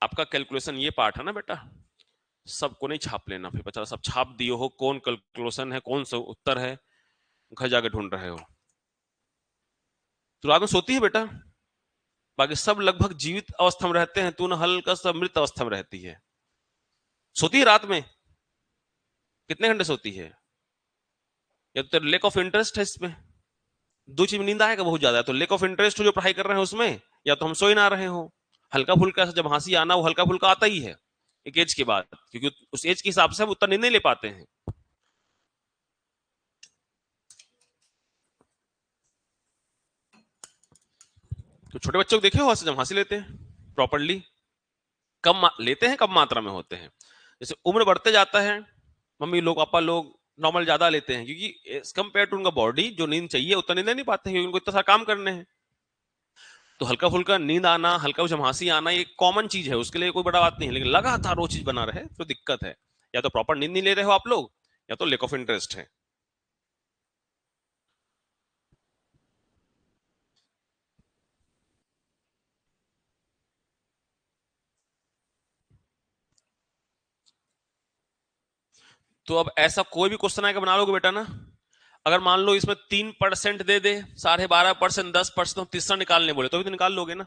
आपका कैलकुलेशन ये पार्ट है ना बेटा, सबको नहीं छाप लेना, फिर बेचारा सब छाप दिए हो, कौन कैलकुलेशन है, कौन सा उत्तर है, घर जाके ढूंढ रहे हो। तो रात में सोती है बेटा? बाकी सब लगभग जीवित अवस्था में रहते हैं, तू ना हल्का सा मृत अवस्था में रहती है। सोती है रात में? कितने घंटे सोती है? या तो लेक ऑफ इंटरेस्ट है इसमें, दो चीज में नींद आएगा बहुत ज्यादा, तो लेक ऑफ इंटरेस्ट हो जो पढ़ाई कर रहे हैं उसमें, या तो हम सो ही ना रहे हो। हल्का फुल्का जब हंसी आना, वो हल्का फुल्का आता ही है एक एज के बाद, क्योंकि उस एज के हिसाब से हम उतना नींद नहीं ले पाते हैं। तो छोटे बच्चों को देखे हो जब हंसी लेते हैं प्रॉपरली, कम लेते हैं, कम मात्रा में होते हैं। जैसे उम्र बढ़ते जाता है, मम्मी लोग पापा लोग नॉर्मल ज्यादा लेते हैं, क्योंकि कंपेयर टू उनका बॉडी जो नींद चाहिए उतना नींद नहीं पाते हैं, क्योंकि उनको इतना सारा काम करने हैं। तो हल्का फुल्का नींद आना, हल्का झमासी आना, ये कॉमन चीज है, उसके लिए कोई बड़ा बात नहीं है। लेकिन लगातार वो चीज बना रहे तो दिक्कत है। या तो प्रॉपर नींद नहीं ले रहे हो आप लोग, या तो लेक ऑफ इंटरेस्ट है। तो अब ऐसा कोई भी क्वेश्चन आएगा बना लोगे बेटा ना? अगर मान लो इसमें 3% दे दे, 12.5%, 10%, तो तीसरा निकालने बोले तो भी तो निकाल लोगे ना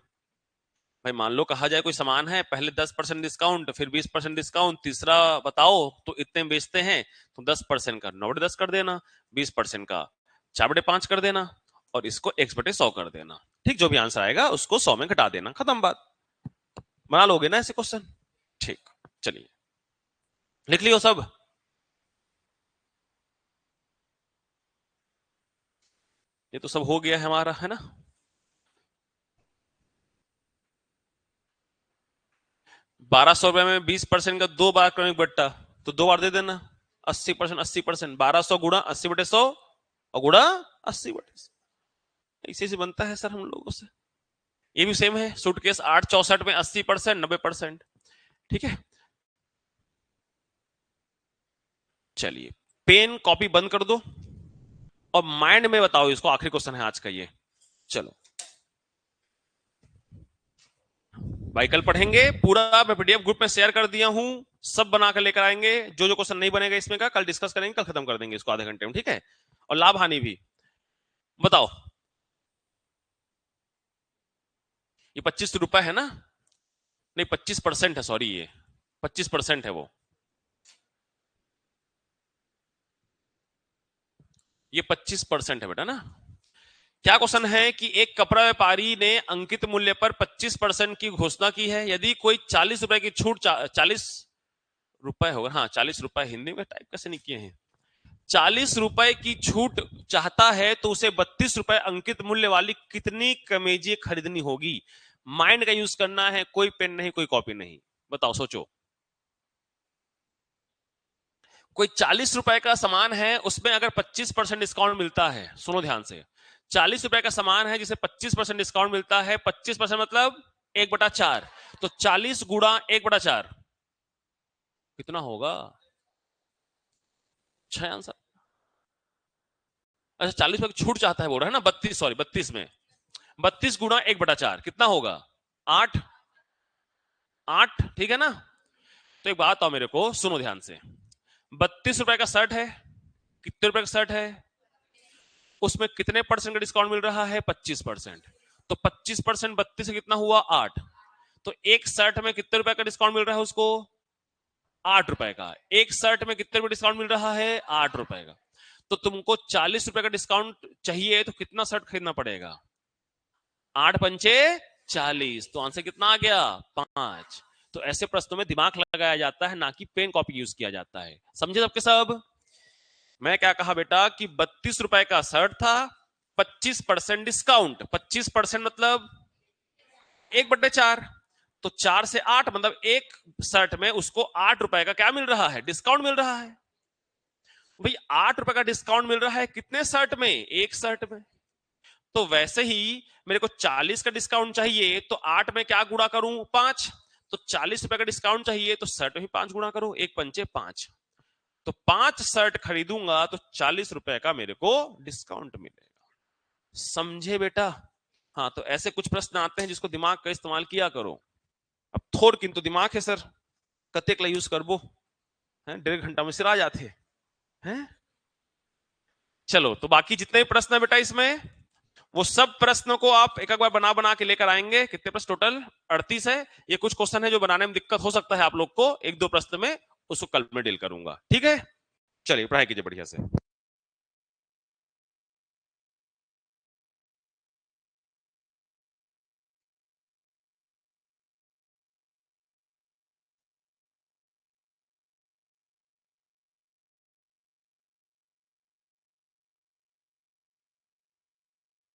भाई। मान लो कहा जाए कोई सामान है, पहले 10% डिस्काउंट, फिर 20% डिस्काउंट, तीसरा बताओ तो इतने में बेचते हैं, तो 10% का 9/10 कर देना, 20% का 4/5 कर देना, और इसको x/100 कर देना। ठीक, जो भी आंसर आएगा उसको 100 में घटा देना, खत्म बात। बना लोगे ना ऐसे क्वेश्चन? ठीक, चलिए लिख लियो सब। ये तो सब हो गया है हमारा, है ना? 1200 रुपए में 20% का दो बार क्रमिक बट्टा, तो दो बार दे देना। 80%, 80%, 1200 गुणा 80/100 और गुणा 80/100, इसी से बनता है सर हम लोगों से। ये भी सेम है, सूटकेस 864 में 80%, 90%। ठीक है, चलिए पेन कॉपी बंद कर दो और माइंड में बताओ इसको, आखिरी क्वेश्चन है आज का ये। चलो भाई, कल पढ़ेंगे पूरा, मैं पीडीएफ ग्रुप में शेयर कर दिया हूं, सब बना कर लेकर आएंगे। जो जो क्वेश्चन नहीं बनेगा इसमें का कल डिस्कस करेंगे, कल खत्म कर देंगे इसको आधे घंटे में, ठीक है? और लाभ हानि भी बताओ। ये 25 रुपए है ना? नहीं 25% है, सॉरी, ये 25% है वो, ये 25% है बेटा ना। क्या क्वेश्चन है कि एक कपड़ा व्यापारी ने अंकित मूल्य पर 25% की घोषणा की है। यदि कोई 40 रुपए की छूट, 40 रुपए होगा, हाँ 40 रुपए, हिंदी में टाइप कैसे नहीं किए हैं, 40 रुपए की छूट चाहता है, तो उसे 32 रुपए अंकित मूल्य वाली कितनी कमीजें खरीदनी होगी? माइंड का यूज करना है, कोई पेन नहीं, कोई कॉपी नहीं। बताओ, सोचो। कोई 40 रुपए का सामान है, उसमें अगर 25% डिस्काउंट मिलता है, सुनो ध्यान से, 40 रुपए का सामान है जिसे 25% डिस्काउंट मिलता है, 25% मतलब 1/4, तो 40 गुणा 1/4 कितना होगा? 6 आंसर। अच्छा 40 रुपए की छूट चाहता है बोल रहा है ना, 32, सॉरी 32 में 32 गुणा 1/4 कितना होगा? 8, 8, ठीक है ना? तो एक बात आओ मेरे को, सुनो ध्यान से, 32 रुपए का शर्ट है, कितने रुपए का शर्ट है, उसमें कितने परसेंट का डिस्काउंट मिल रहा है? 25%। तो 25% 32 से कितना हुआ? 8। तो एक शर्ट में कितने रुपए का डिस्काउंट मिल रहा है उसको? 8 रुपए का। एक शर्ट में कितने रुपए डिस्काउंट मिल रहा है? 8 रुपए का। तो तुमको 40 रुपए का डिस्काउंट चाहिए तो कितना शर्ट खरीदना पड़ेगा? 8 पंचे 40। तो आंसर कितना आ गया? 5। तो ऐसे प्रश्नों में दिमाग लगाया जाता है, ना कि पेन कॉपी यूज किया जाता है। समझे सबके सब? मैं क्या कहा बेटा कि 32 रुपए का शर्ट था, 25% डिस्काउंट। 25% मतलब 1/4। तो 4 से 8 मतलब एक शर्ट में उसको 8 रुपए का क्या मिल रहा है? डिस्काउंट मिल रहा है। भाई 8 रुपए का डिस्काउंट मिल रहा है कितने शर्ट में? एक शर्ट में। तो वैसे ही मेरे को 40 का डिस्काउंट चाहिए, तो 8 में क्या गुणा करूं? 5। तो 40 रुपए का डिस्काउंट चाहिए तो शर्ट में 5 गुणा करो, 1 पंचे 5। तो 5 शर्ट खरीदूंगा तो 40 रुपए का मेरे को डिस्काउंट मिलेगा। समझे बेटा? हाँ, तो ऐसे कुछ प्रश्न आते हैं जिसको दिमाग का इस्तेमाल किया करो। अब थोड़ किंतु दिमाग है सर, कतेक यूज करबो, 1.5 घंटा में सिर आ जाते हैं। चलो, तो बाकी जितने प्रश्न है बेटा इसमें, वो सब प्रश्नों को आप एक बार बना बना के लेकर आएंगे। कितने प्रश्न टोटल? 38 है। ये कुछ क्वेश्चन है जो बनाने में दिक्कत हो सकता है आप लोग को, एक दो प्रश्न में, उसको कल में डील करूंगा। ठीक है, चलिए पढ़ाई कीजिए बढ़िया से।